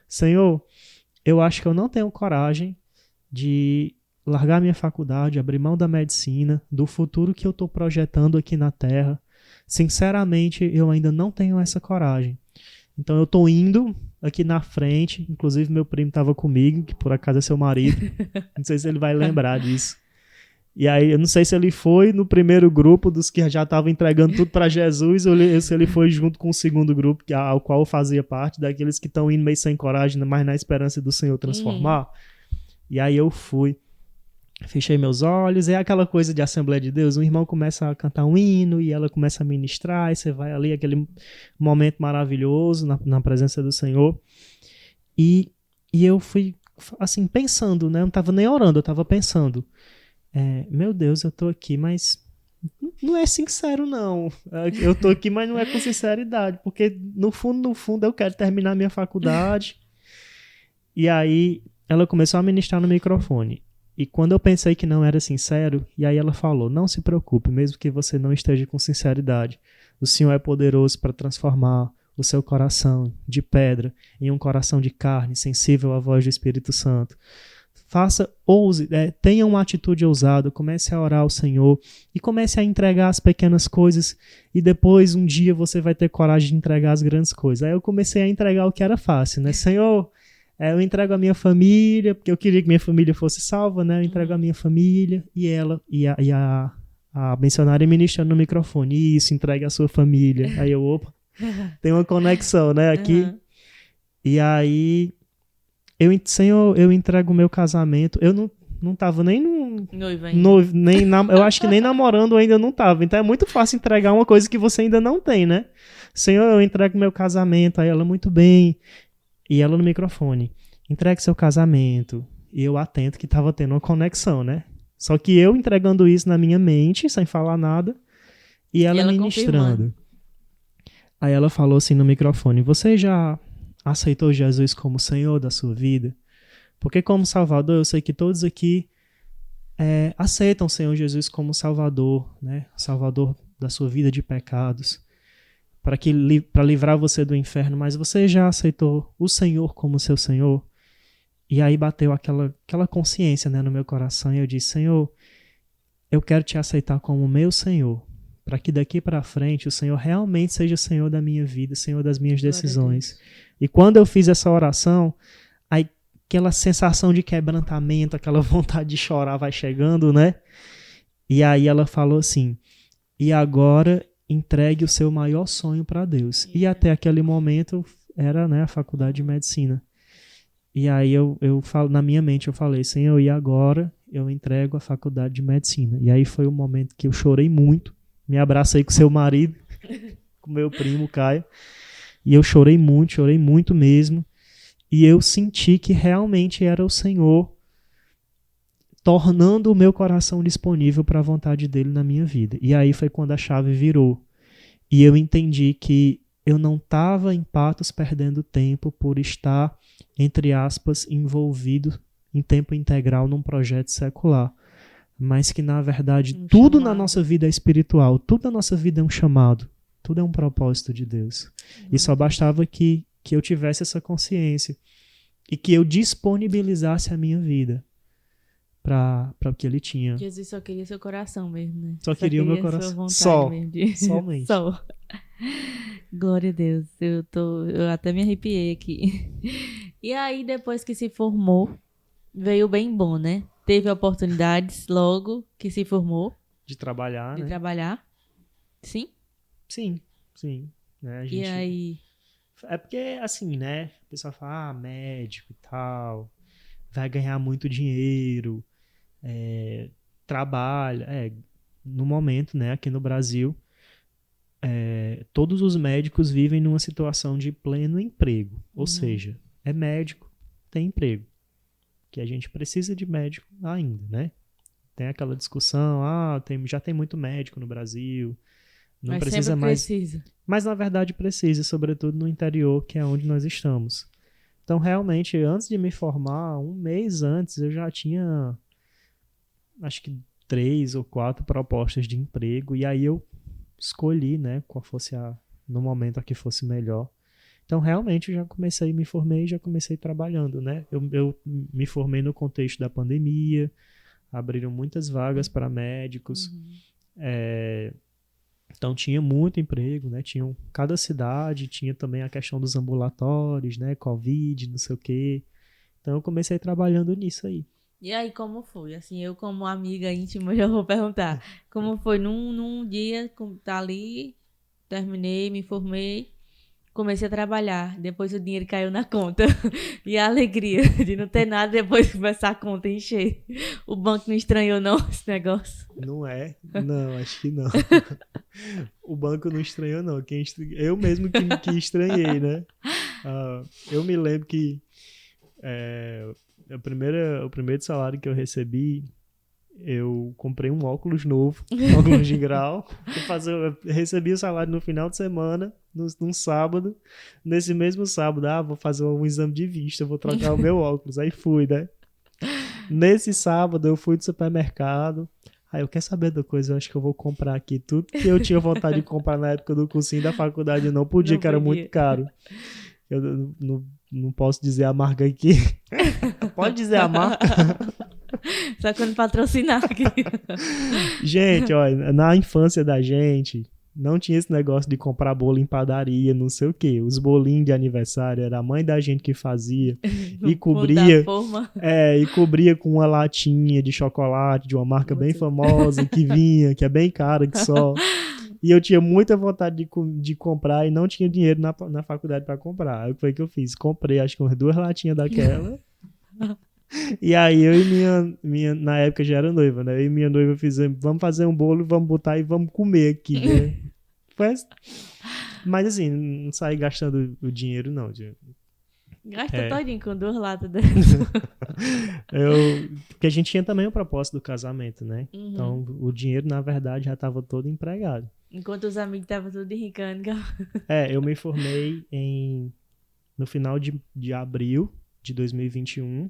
Senhor, eu acho que eu não tenho coragem de largar minha faculdade, abrir mão da medicina, do futuro que eu estou projetando aqui na Terra. Sinceramente, eu ainda não tenho essa coragem. Então eu estou indo aqui na frente, inclusive meu primo estava comigo, que por acaso é seu marido, não sei se ele vai lembrar disso. E aí, eu não sei se ele foi no primeiro grupo dos que já estavam entregando tudo para Jesus, ou se ele foi junto com o segundo grupo, ao qual eu fazia parte, daqueles que estão indo meio sem coragem, mas na esperança do Senhor transformar. E aí eu fui, fechei meus olhos, é aquela coisa de Assembleia de Deus, um irmão começa a cantar um hino, e ela começa a ministrar, e você vai ali, aquele momento maravilhoso na presença do Senhor. E eu fui, assim, pensando, né? Eu não estava nem orando, eu estava pensando. Meu Deus, eu tô aqui, mas não é sincero, não. Eu tô aqui, mas não é com sinceridade, porque no fundo eu quero terminar minha faculdade. E aí ela começou a ministrar no microfone. E quando eu pensei que não era sincero, e aí ela falou, não se preocupe, mesmo que você não esteja com sinceridade, o Senhor é poderoso para transformar o seu coração de pedra em um coração de carne, sensível à voz do Espírito Santo. Ouse, tenha uma atitude ousada, comece a orar ao Senhor e comece a entregar as pequenas coisas e depois um dia você vai ter coragem de entregar as grandes coisas. Aí eu comecei a entregar o que era fácil, né? Senhor, eu entrego a minha família, porque eu queria que minha família fosse salva, né? Eu entrego a minha família e ela e a missionária ministra no microfone, isso, entregue a sua família. Aí eu, opa, tem uma conexão, né, aqui. E aí Senhor, eu entrego o meu casamento. Eu não tava nem eu acho que nem namorando ainda não tava. Então é muito fácil entregar uma coisa que você ainda não tem, né? Senhor, eu entrego o meu casamento. Aí ela, muito bem. E ela no microfone. Entregue seu casamento. E eu atento que tava tendo uma conexão, né? Só que eu entregando isso na minha mente, sem falar nada. E ela ministrando. Aí ela falou assim no microfone, você já aceitou Jesus como Senhor da sua vida? Porque como Salvador, eu sei que todos aqui aceitam o Senhor Jesus como Salvador, né? Salvador da sua vida de pecados, para livrar você do inferno, mas você já aceitou o Senhor como seu Senhor? E aí bateu aquela consciência, né, no meu coração, e eu disse, Senhor, eu quero te aceitar como meu Senhor, para que daqui para frente o Senhor realmente seja Senhor da minha vida, Senhor das minhas decisões. E quando eu fiz essa oração, aí aquela sensação de quebrantamento, aquela vontade de chorar vai chegando, né? E aí ela falou assim, e agora entregue o seu maior sonho para Deus. E até aquele momento era, né, a faculdade de medicina. E aí eu falo, na minha mente eu falei, Senhor, e agora eu entrego a faculdade de medicina. E aí foi um momento que eu chorei muito, me abracei com seu marido, com meu primo Caio, e eu chorei muito mesmo, e eu senti que realmente era o Senhor tornando o meu coração disponível para a vontade dele na minha vida. E aí foi quando a chave virou, e eu entendi que eu não estava em Patos perdendo tempo por estar, entre aspas, envolvido em tempo integral num projeto secular, mas que na verdade tudo na nossa vida é espiritual, tudo na nossa vida é um chamado, tudo é um propósito de Deus. E só bastava que eu tivesse essa consciência e que eu disponibilizasse a minha vida para o que ele tinha. Jesus só queria seu coração mesmo, né? Só queria o meu coração. Somente. Só. Glória a Deus. Eu até me arrepiei aqui. E aí, depois que se formou, veio bem bom, né? Teve oportunidades logo que se formou. De trabalhar, né? De trabalhar. Sim? Sim. Né, E aí? É porque, assim, né? O pessoal fala, médico e tal, vai ganhar muito dinheiro, trabalha. No momento, né, aqui no Brasil, todos os médicos vivem numa situação de pleno emprego. Ou seja, é médico, tem emprego. Que a gente precisa de médico ainda, né? Tem aquela discussão, já tem muito médico no Brasil, não mas precisa mais. Precisa. Mas na verdade precisa, sobretudo no interior, que é onde nós estamos. Então, realmente, antes de me formar, um mês antes, eu já tinha, acho que 3 ou 4 propostas de emprego, e aí eu escolhi, né, qual fosse no momento a que fosse melhor. Então, realmente, eu já me formei e já comecei trabalhando, né? Eu me formei no contexto da pandemia, abriram muitas vagas para médicos, então tinha muito emprego, né? Cada cidade tinha também a questão dos ambulatórios, né? Covid, não sei o quê. Então, eu comecei trabalhando nisso aí. E aí, como foi? Assim, eu como amiga íntima já vou perguntar. Como foi num dia, tá ali, terminei, me formei, comecei a trabalhar. Depois o dinheiro caiu na conta. E a alegria de não ter nada depois começar a conta encher. O banco não estranhou não esse negócio? Não é? Não, acho que não. O banco não estranhou, não. Eu mesmo que estranhei, né? Eu me lembro que o primeiro salário que eu recebi, eu comprei um óculos novo, óculos de grau. Eu recebi o salário no final de semana, num sábado. Nesse mesmo sábado, vou fazer um exame de vista, vou trocar o meu óculos. Aí fui, né? Nesse sábado eu fui do supermercado. Aí eu quero saber da coisa, eu acho que eu vou comprar aqui tudo que eu tinha vontade de comprar na época do cursinho da faculdade, eu não podia, que era muito caro. Eu não posso dizer a marca aqui. Pode dizer a marca? Só quando patrocinar aqui. Gente, olha, na infância da gente, não tinha esse negócio de comprar bolo em padaria, não sei o quê. Os bolinhos de aniversário era a mãe da gente que fazia e cobria. E cobria com uma latinha de chocolate de uma marca bem famosa que vinha, que é bem cara que só. E eu tinha muita vontade de comprar e não tinha dinheiro na faculdade para comprar. Aí foi o que eu fiz. Comprei acho que umas 2 latinhas daquela. E aí eu e na época já era noiva, né? Eu e minha noiva fizemos, vamos fazer um bolo, vamos botar e vamos comer aqui, né? Mas assim, não saí gastando o dinheiro, não. Gasta todinho com 2 latas dessas. Porque a gente tinha também o propósito do casamento, né? Uhum. Então o dinheiro, na verdade, já estava todo empregado. Enquanto os amigos estavam tudo enricando. Eu me formei no final de abril de 2021.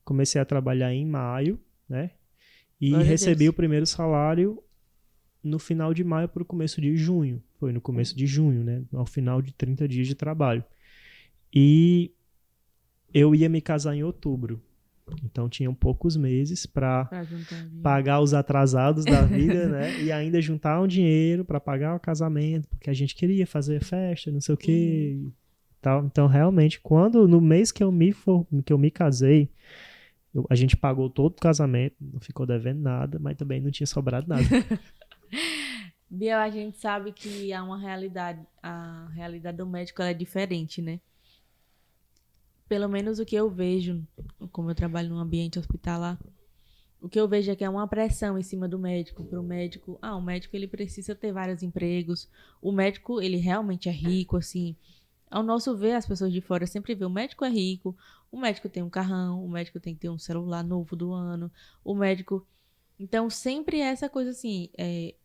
Comecei a trabalhar em maio, né? E recebi o primeiro salário no final de maio para o começo de junho. Foi no começo de junho, né? Ao final de 30 dias de trabalho. E eu ia me casar em outubro. Então tinham poucos meses para pagar os atrasados da vida, né? E ainda juntar um dinheiro para pagar o casamento, porque a gente queria fazer festa, não sei o quê. Tal. Então, realmente, no mês que eu me casei, a gente pagou todo o casamento, não ficou devendo nada, mas também não tinha sobrado nada. Biel, a gente sabe que há uma realidade, a realidade do médico ela é diferente, né? Pelo menos o que eu vejo, como eu trabalho num ambiente hospitalar, o que eu vejo é que é uma pressão em cima do médico, pro médico. O médico ele precisa ter vários empregos, o médico ele realmente é rico, assim. Ao nosso ver, as pessoas de fora sempre vê o médico é rico, o médico tem um carrão, o médico tem que ter um celular novo do ano, o médico... Então, sempre é essa coisa assim,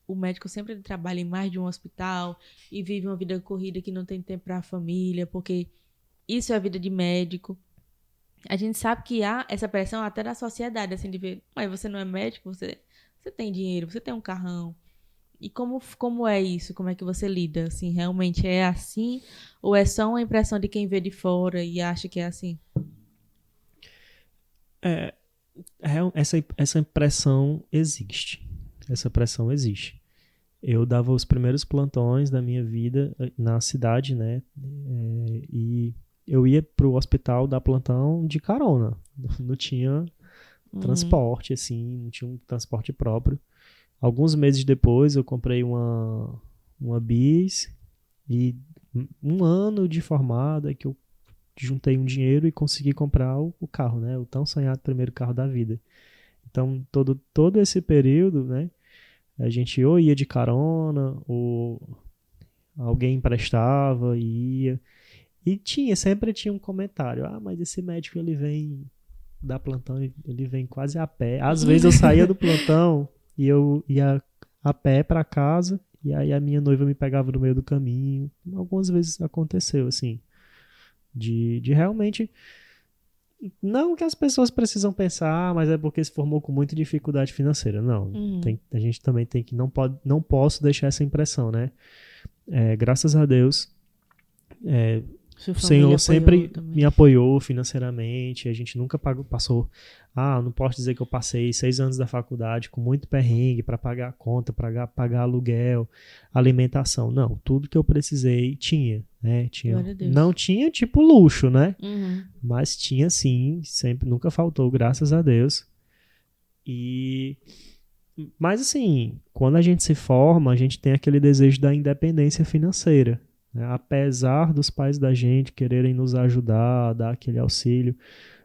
o médico sempre trabalha em mais de um hospital e vive uma vida corrida que não tem tempo para a família, porque isso é a vida de médico. A gente sabe que há essa pressão até da sociedade, assim, de ver, mas você não é médico, você tem dinheiro, você tem um carrão. E como é isso? Como é que você lida? Assim, realmente é assim? Ou é só uma impressão de quem vê de fora e acha que é assim? Essa impressão existe. Essa pressão existe. Eu dava os primeiros plantões da minha vida na cidade, né? E eu ia pro hospital dar plantão de carona. Não tinha transporte, assim, não tinha um transporte próprio. Alguns meses depois eu comprei uma bis e 1 ano de formada que eu juntei um dinheiro e consegui comprar o carro, né? O tão sonhado primeiro carro da vida. Então, todo esse período, né? A gente ou ia de carona, ou alguém emprestava e ia. E sempre tinha um comentário. Mas esse médico, ele vem dar plantão, ele vem quase a pé. Às vezes eu saía do plantão e eu ia a pé para casa, e aí a minha noiva me pegava no meio do caminho. Algumas vezes aconteceu, assim, de realmente... Não que as pessoas precisam pensar, mas é porque se formou com muita dificuldade financeira. Não, a gente também tem que... Não posso deixar essa impressão, né? Graças a Deus, o Senhor sempre me apoiou financeiramente. A gente nunca passou... não posso dizer que eu passei 6 anos da faculdade com muito perrengue para pagar a conta, para pagar aluguel, alimentação. Não, tudo que eu precisei tinha, né? Não tinha tipo luxo, né? Mas tinha sim, sempre, nunca faltou, graças a Deus. Mas assim, quando a gente se forma, a gente tem aquele desejo da independência financeira, né? Apesar dos pais da gente quererem nos ajudar, dar aquele auxílio,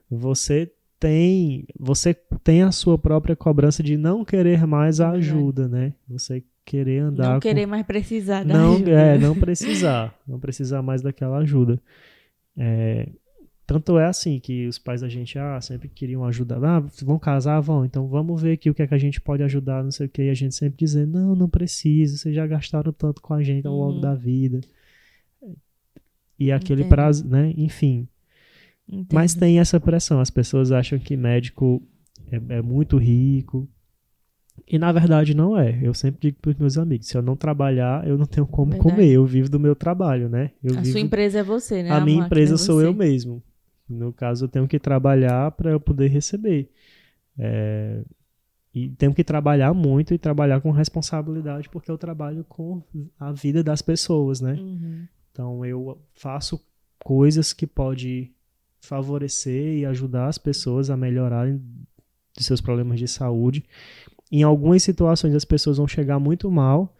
você tem a sua própria cobrança de não querer mais É a verdade. ajuda, né? Você querer Não andar com... querer mais precisar da Não, ajuda. não precisar mais daquela ajuda. Tanto é assim que os pais da gente sempre queriam ajudar. Vão casar? Vão. Então vamos ver aqui o que é que a gente pode ajudar, não sei o que. E a gente sempre dizendo, não precisa, vocês já gastaram tanto com a gente ao longo da vida. E aquele Entendo, prazo, né? Enfim. Mas entendo. tem essa pressão. As pessoas acham que médico é muito rico. E na verdade não é. Eu sempre digo para os meus amigos, se eu não trabalhar, eu não tenho como comer. Verdade. Eu vivo do meu trabalho, né? A sua empresa é você, né? A A minha máquina é empresa sou eu você. mesmo. No caso, eu tenho que trabalhar para eu poder receber. E tenho que trabalhar muito e trabalhar com responsabilidade, porque eu trabalho com a vida das pessoas, né? Uhum. Então eu faço coisas que podem favorecer e ajudar as pessoas a melhorarem de seus problemas de saúde. Em algumas situações as pessoas vão chegar muito mal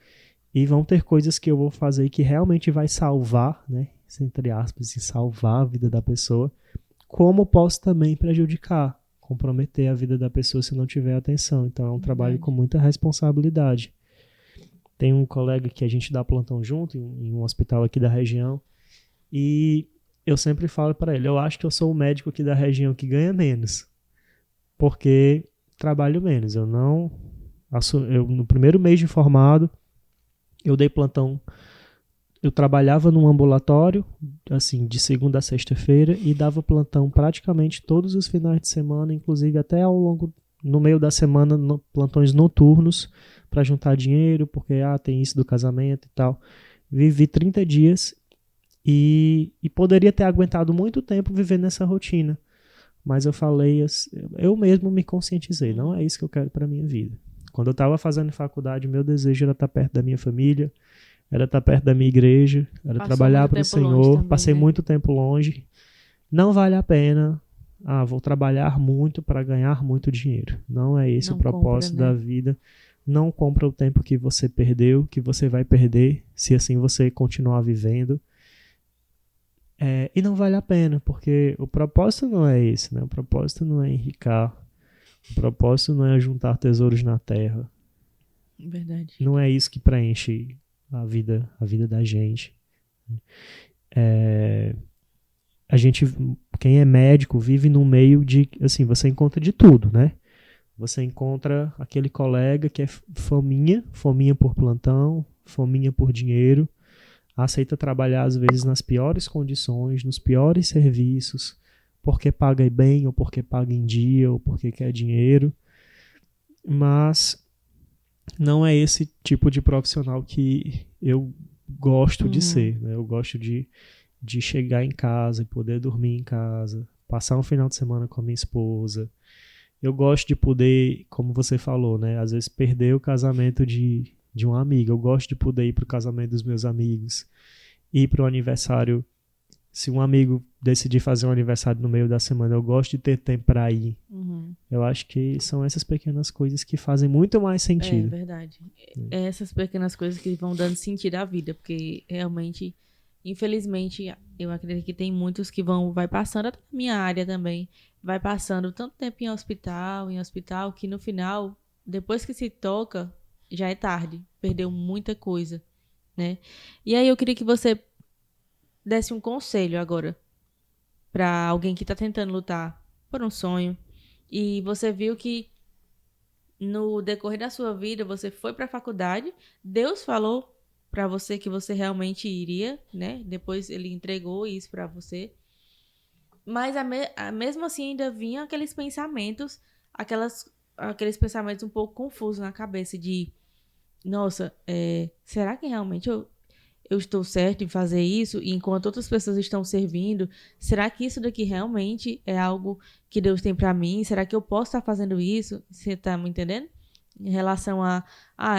e vão ter coisas que eu vou fazer que realmente vai salvar, né? Entre aspas, assim, salvar a vida da pessoa. Como posso também prejudicar, comprometer a vida da pessoa se não tiver atenção. Então é um trabalho com Verdade. muita responsabilidade. Tem um colega que a gente dá plantão junto em um hospital aqui da região e eu sempre falo para ele, eu acho que eu sou o médico aqui da região que ganha menos, porque trabalho menos. Eu no primeiro mês de formado, eu dei plantão. Eu trabalhava num ambulatório, assim, de segunda a sexta-feira e dava plantão praticamente todos os finais de semana, inclusive até no meio da semana, plantões noturnos para juntar dinheiro, porque tem isso do casamento e tal. Vivi 30 dias e poderia ter aguentado muito tempo vivendo nessa rotina, mas eu falei, eu mesmo me conscientizei, não é isso que eu quero para minha vida. Quando eu estava fazendo faculdade, meu desejo era estar perto da minha família, era estar perto da minha igreja, era Passou trabalhar muito para o tempo longe Senhor. também, Passei né? muito tempo longe. Não vale a pena. Vou trabalhar muito para ganhar muito dinheiro. Não é esse o Não compra, propósito da né? vida. Não compra o tempo que você perdeu, que você vai perder, se assim você continuar vivendo. E não vale a pena, porque o propósito não é esse, né? O propósito não é enricar. O propósito não é juntar tesouros na terra. Verdade. Não é isso que preenche a vida da gente. A gente, quem é médico, vive num meio de, assim, você encontra de tudo, né? Você encontra aquele colega que é fominha por plantão, fominha por dinheiro, aceita trabalhar às vezes nas piores condições, nos piores serviços, porque paga bem, ou porque paga em dia, ou porque quer dinheiro. Mas não é esse tipo de profissional que eu gosto de Uhum. ser, né? Eu gosto de chegar em casa e poder dormir em casa, passar um final de semana com a minha esposa. Eu gosto de poder, como você falou, né? Às vezes perder o casamento de uma amiga. Eu gosto de poder ir para o casamento dos meus amigos, ir para o aniversário. Se um amigo decidir fazer um aniversário no meio da semana, eu gosto de ter tempo para ir. Uhum. Eu acho que são essas pequenas coisas que fazem muito mais É sentido. verdade. É essas pequenas coisas que vão dando sentido à vida, porque realmente, infelizmente, eu acredito que tem muitos que vai passando, até na minha área também, vai passando tanto tempo em hospital, que no final, depois que se toca, já é tarde, perdeu muita coisa, né? E aí eu queria que você desse um conselho agora para alguém que tá tentando lutar por um sonho e você viu que no decorrer da sua vida, você foi para a faculdade, Deus falou para você que você realmente iria, né? Depois ele entregou isso para você. Mas mesmo assim ainda vinham aqueles pensamentos, aqueles pensamentos um pouco confusos na cabeça de, nossa, será que realmente eu estou certo em fazer isso? E enquanto outras pessoas estão servindo, será que isso daqui realmente é algo que Deus tem para mim? Será que eu posso estar fazendo isso? Você tá me entendendo? Em relação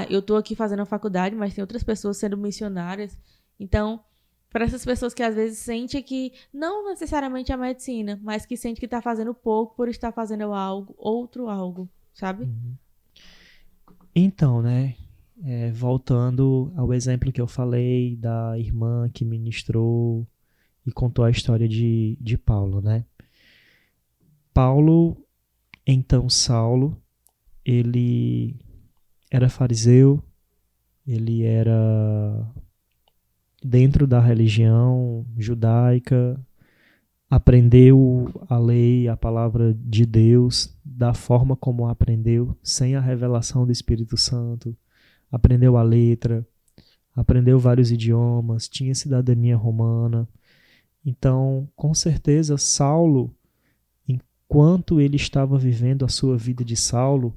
eu estou aqui fazendo a faculdade, mas tem outras pessoas sendo missionárias. Então, para essas pessoas que às vezes sentem que, não necessariamente a medicina, mas que sente que está fazendo pouco por estar fazendo outro algo. sabe? Então, né? Voltando ao exemplo que eu falei da irmã que ministrou e contou a história de Paulo, né? Paulo, então Saulo, ele era fariseu, ele era dentro da religião judaica, aprendeu a lei, a palavra de Deus, da forma como aprendeu, sem a revelação do Espírito Santo, aprendeu a letra, aprendeu vários idiomas, tinha cidadania romana. Então, com certeza, Saulo, enquanto ele estava vivendo a sua vida de Saulo,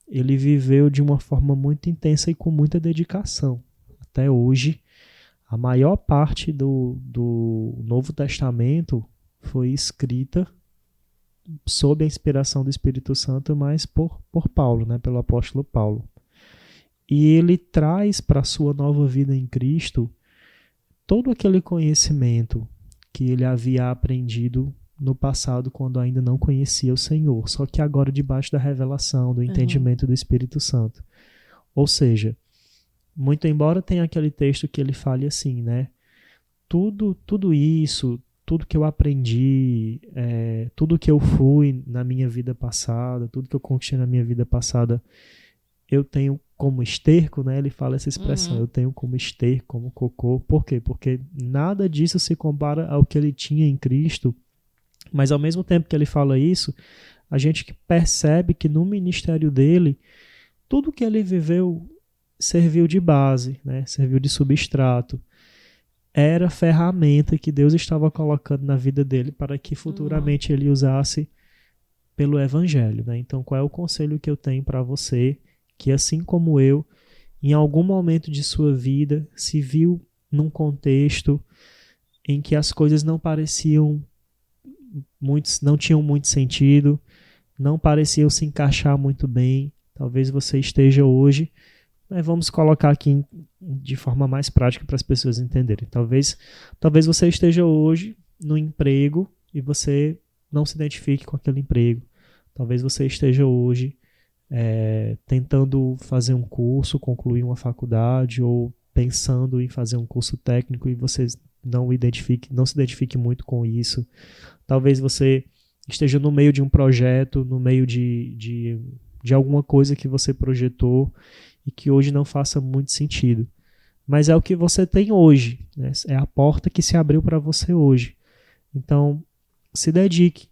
ele viveu de uma forma muito intensa e com muita dedicação. Até hoje, a maior parte do Novo Testamento foi escrita sob a inspiração do Espírito Santo, mas por Paulo, né, pelo apóstolo Paulo. E ele traz para a sua nova vida em Cristo todo aquele conhecimento que ele havia aprendido no passado, quando ainda não conhecia o Senhor, só que agora debaixo da revelação, do entendimento do Espírito Santo. Ou seja, muito embora tenha aquele texto que ele fale assim, né? Tudo isso, tudo que eu aprendi, tudo que eu fui na minha vida passada, tudo que eu conquistei na minha vida passada, eu tenho como esterco, né? Ele fala essa expressão, eu tenho como esterco, como cocô. Por quê? Porque nada disso se compara ao que ele tinha em Cristo, mas ao mesmo tempo que ele fala isso, a gente percebe que no ministério dele, tudo que ele viveu serviu de base, né? Serviu de substrato. Era ferramenta que Deus estava colocando na vida dele para que futuramente ele usasse pelo evangelho, né? Então, qual é o conselho que eu tenho para você, que assim como eu, em algum momento de sua vida, se viu num contexto em que as coisas não pareciam não tinham muito sentido, não pareciam se encaixar muito bem. Talvez você esteja hoje, vamos colocar aqui de forma mais prática para as pessoas entenderem. Talvez você esteja hoje no emprego e você não se identifique com aquele emprego. Talvez você esteja hoje tentando fazer um curso, concluir uma faculdade, ou pensando em fazer um curso técnico e você não se identifique muito com isso. Talvez você esteja no meio de um projeto, no meio de alguma coisa que você projetou e que hoje não faça muito sentido. Mas é o que você tem hoje, né? É a porta que se abriu para você hoje. Então, se dedique,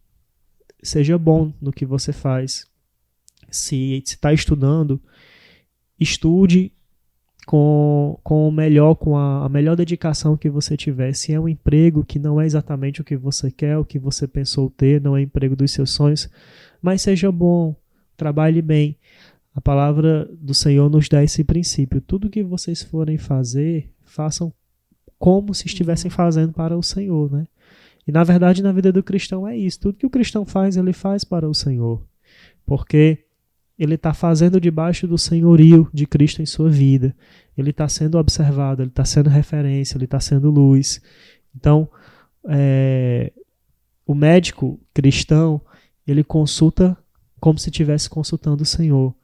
seja bom no que você faz. Se está estudando, estude com a melhor dedicação que você tiver. Se é um emprego que não é exatamente o que você quer, o que você pensou ter, não é o emprego dos seus sonhos, mas seja bom, trabalhe bem. A palavra do Senhor nos dá esse princípio. Tudo que vocês forem fazer, façam como se estivessem fazendo para o Senhor, né? E na verdade, na vida do cristão é isso. Tudo que o cristão faz, ele faz para o Senhor. Porque ele está fazendo debaixo do senhorio de Cristo em sua vida. Ele está sendo observado, ele está sendo referência, ele está sendo luz. Então, o médico cristão, ele consulta como se estivesse consultando o Senhor.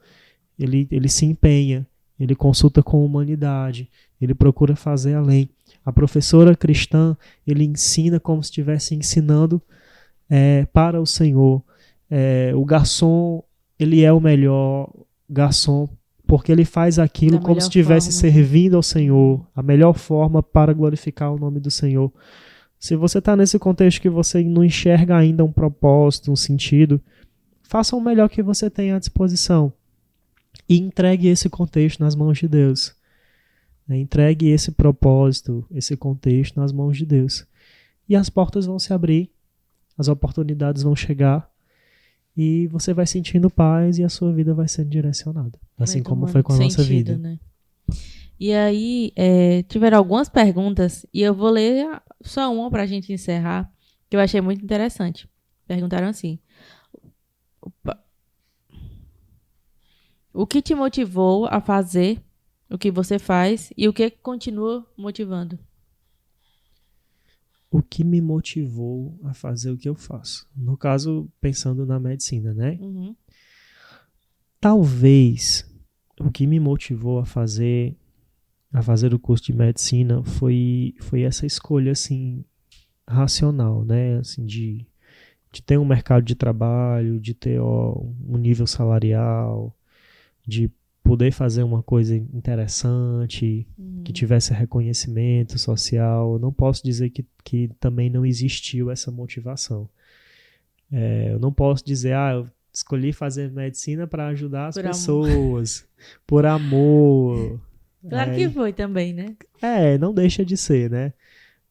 Ele se empenha, ele consulta com humanidade, ele procura fazer além. A professora cristã, ele ensina como se estivesse ensinando para o Senhor. O garçom, ele é o melhor garçom, porque ele faz aquilo como se estivesse servindo ao Senhor, a melhor forma para glorificar o nome do Senhor. Se você está nesse contexto que você não enxerga ainda um propósito, um sentido, faça o melhor que você tem à disposição e entregue esse contexto nas mãos de Deus. Entregue esse propósito, esse contexto nas mãos de Deus. E as portas vão se abrir, as oportunidades vão chegar, e você vai sentindo paz e a sua vida vai sendo direcionada. Assim como foi com a nossa vida. Né? E aí, tiveram algumas perguntas, e eu vou ler só uma para a gente encerrar, que eu achei muito interessante. Perguntaram assim: o que te motivou a fazer o que você faz e o que continua motivando? O que me motivou a fazer o que eu faço? No caso, pensando na medicina, né? Talvez o que me motivou a fazer o curso de medicina foi essa escolha assim racional, né? Assim, de ter um mercado de trabalho, de ter um nível salarial, de poder fazer uma coisa interessante, que tivesse reconhecimento social. Eu não posso dizer que também não existiu essa motivação. Eu não posso dizer, eu escolhi fazer medicina para ajudar as pessoas, por amor. Claro que foi também, né? Não deixa de ser, né?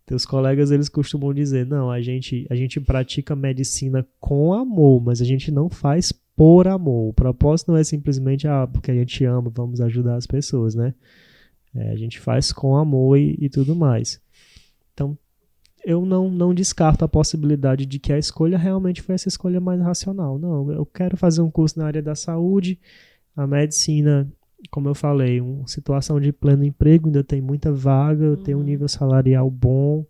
Teus colegas, eles costumam dizer, não, a gente pratica medicina com amor, mas a gente não faz por amor. O propósito não é simplesmente, porque a gente ama, vamos ajudar as pessoas, né? A gente faz com amor e tudo mais. Então, eu não descarto a possibilidade de que a escolha realmente foi essa escolha mais racional. Não, eu quero fazer um curso na área da saúde, a medicina, como eu falei, uma situação de pleno emprego, ainda tem muita vaga, eu tenho um nível salarial bom.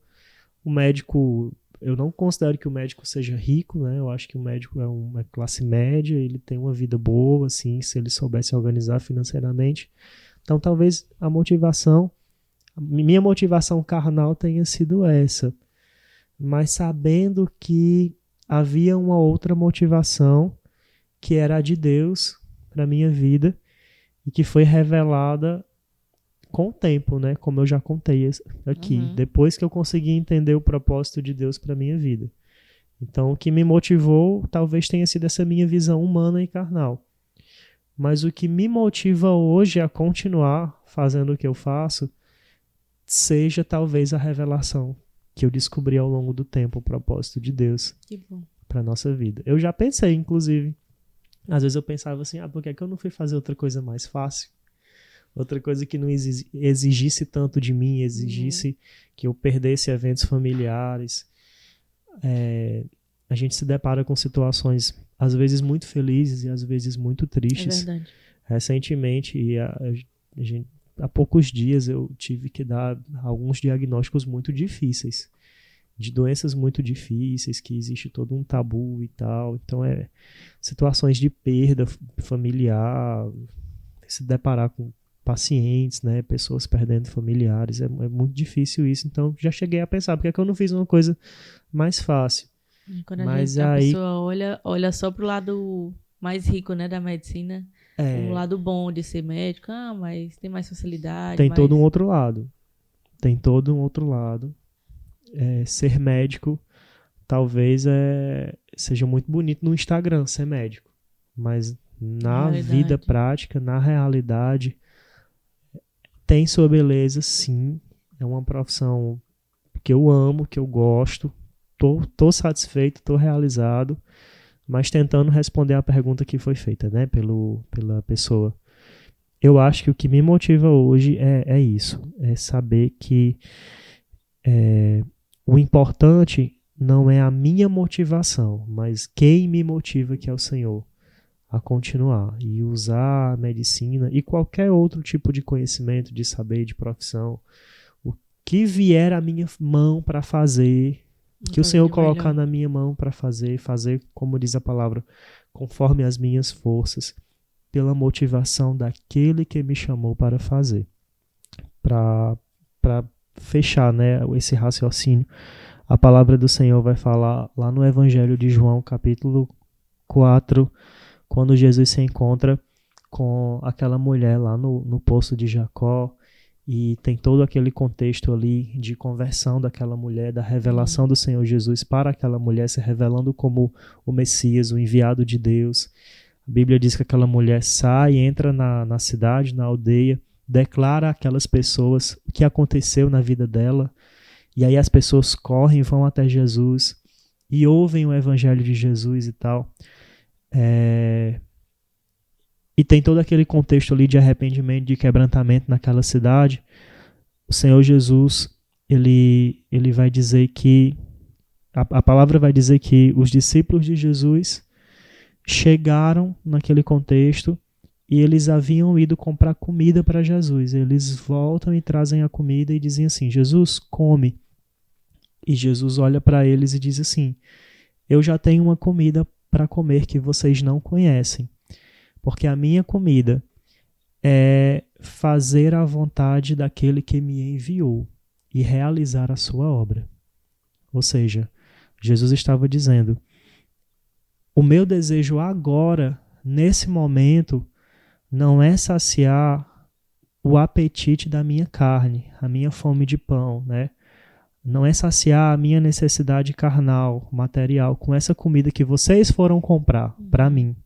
O médico, eu não considero que o médico seja rico, né? Eu acho que o médico é uma classe média, ele tem uma vida boa, assim, se ele soubesse organizar financeiramente. Então, talvez minha motivação carnal tenha sido essa. Mas sabendo que havia uma outra motivação, que era a de Deus para minha vida, e que foi revelada com o tempo, né? Como eu já contei aqui, depois que eu consegui entender o propósito de Deus para minha vida. Então, o que me motivou talvez tenha sido essa minha visão humana e carnal. Mas o que me motiva hoje a continuar fazendo o que eu faço, seja talvez a revelação que eu descobri ao longo do tempo, o propósito de Deus para nossa vida. Eu já pensei, inclusive, às vezes eu pensava assim, por que eu não fui fazer outra coisa mais fácil? Outra coisa que não exigisse tanto de mim, exigisse que eu perdesse eventos familiares. A gente se depara com situações, às vezes muito felizes e às vezes muito tristes. É verdade. Recentemente, há poucos dias, eu tive que dar alguns diagnósticos muito difíceis, de doenças muito difíceis, que existe todo um tabu e tal. Então, situações de perda familiar, se deparar com pacientes, né, pessoas perdendo familiares, é muito difícil isso. Então, já cheguei a pensar, por que eu não fiz uma coisa mais fácil? Quando a pessoa olha só pro lado mais rico, né, da medicina, o lado bom de ser médico, mas tem mais facilidade. Tem todo um outro lado. Ser médico talvez seja muito bonito no Instagram ser médico, mas na vida prática, na realidade, tem sua beleza, sim. É uma profissão que eu amo, que eu gosto, tô satisfeito, tô realizado, mas tentando responder a pergunta que foi feita, né, pela pessoa. Eu acho que o que me motiva hoje é isso, é saber que o importante não é a minha motivação, mas quem me motiva, que é o Senhor, a continuar e usar a medicina e qualquer outro tipo de conhecimento, de saber, de profissão, o que vier à minha mão para fazer, que o Senhor colocar na minha mão para fazer, como diz a palavra, conforme as minhas forças, pela motivação daquele que me chamou para fazer. Para fechar, né, esse raciocínio, a palavra do Senhor vai falar lá no Evangelho de João, capítulo 4, quando Jesus se encontra com aquela mulher lá no poço de Jacó, e tem todo aquele contexto ali de conversão daquela mulher, da revelação do Senhor Jesus para aquela mulher, se revelando como o Messias, o enviado de Deus. A Bíblia diz que aquela mulher sai, entra na cidade, na aldeia, declara àquelas pessoas o que aconteceu na vida dela, e aí as pessoas correm, vão até Jesus e ouvem o Evangelho de Jesus e tal. E tem todo aquele contexto ali de arrependimento, de quebrantamento naquela cidade. O Senhor Jesus, ele vai dizer que, a palavra vai dizer que os discípulos de Jesus chegaram naquele contexto e eles haviam ido comprar comida para Jesus. Eles voltam e trazem a comida e dizem assim, Jesus, come. E Jesus olha para eles e diz assim, eu já tenho uma comida para comer que vocês não conhecem. Porque a minha comida é fazer a vontade daquele que me enviou e realizar a sua obra. Ou seja, Jesus estava dizendo, o meu desejo agora, nesse momento, não é saciar o apetite da minha carne, a minha fome de pão, né? Não é saciar a minha necessidade carnal, material, com essa comida que vocês foram comprar para mim.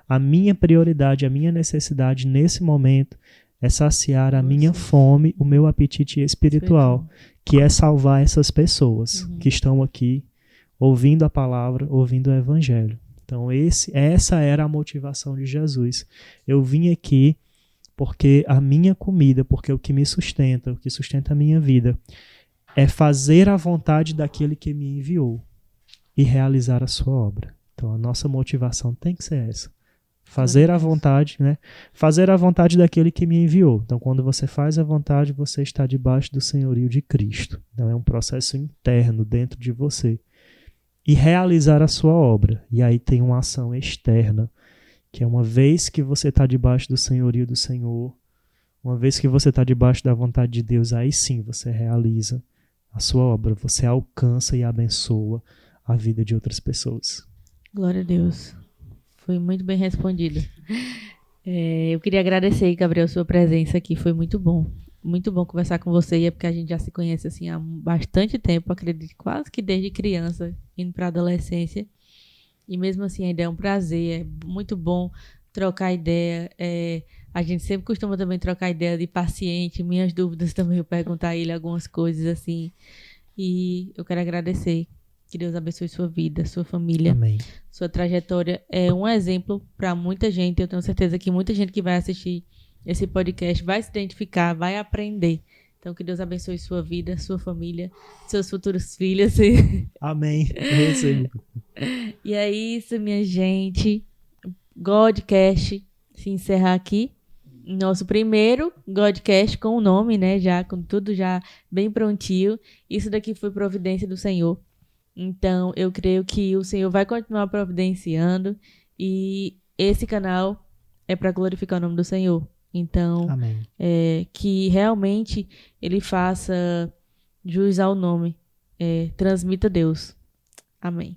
A minha prioridade, a minha necessidade nesse momento é saciar a minha fome, o meu apetite espiritual, que é salvar essas pessoas que estão aqui ouvindo a palavra, ouvindo o evangelho. Então essa era a motivação de Jesus. Eu vim aqui porque a minha comida, porque o que me sustenta, o que sustenta a minha vida, é fazer a vontade daquele que me enviou e realizar a sua obra. Então a nossa motivação tem que ser essa. Fazer a vontade, né? Fazer a vontade daquele que me enviou. Então quando você faz a vontade, você está debaixo do senhorio de Cristo. Então é um processo interno dentro de você. E realizar a sua obra. E aí tem uma ação externa, que é uma vez que você está debaixo do senhorio do Senhor, uma vez que você está debaixo da vontade de Deus, aí sim você realiza a sua obra, você alcança e abençoa a vida de outras pessoas. Glória a Deus. Foi muito bem respondido. Eu queria agradecer, Gabriel, sua presença aqui, foi muito bom. Muito bom conversar com você, e é porque a gente já se conhece assim há bastante tempo, acredito, quase que desde criança, indo para a adolescência. E mesmo assim ainda é um prazer, é muito bom trocar ideia. A gente sempre costuma também trocar ideia de paciente, minhas dúvidas também, eu perguntar a ele algumas coisas assim. E eu quero agradecer. Que Deus abençoe sua vida, sua família. Amém. Sua trajetória é um exemplo para muita gente. Eu tenho certeza que muita gente que vai assistir esse podcast vai se identificar, vai aprender. Então, que Deus abençoe sua vida, sua família, seus futuros filhos. Amém. Eu recebo. E é isso, minha gente. Godcast se encerra aqui. Nosso primeiro Godcast com o nome, né? Já com tudo já bem prontinho. Isso daqui foi providência do Senhor. Então, eu creio que o Senhor vai continuar providenciando. E esse canal é para glorificar o nome do Senhor. Então, que realmente ele faça jus ao nome. Transmita Deus. Amém.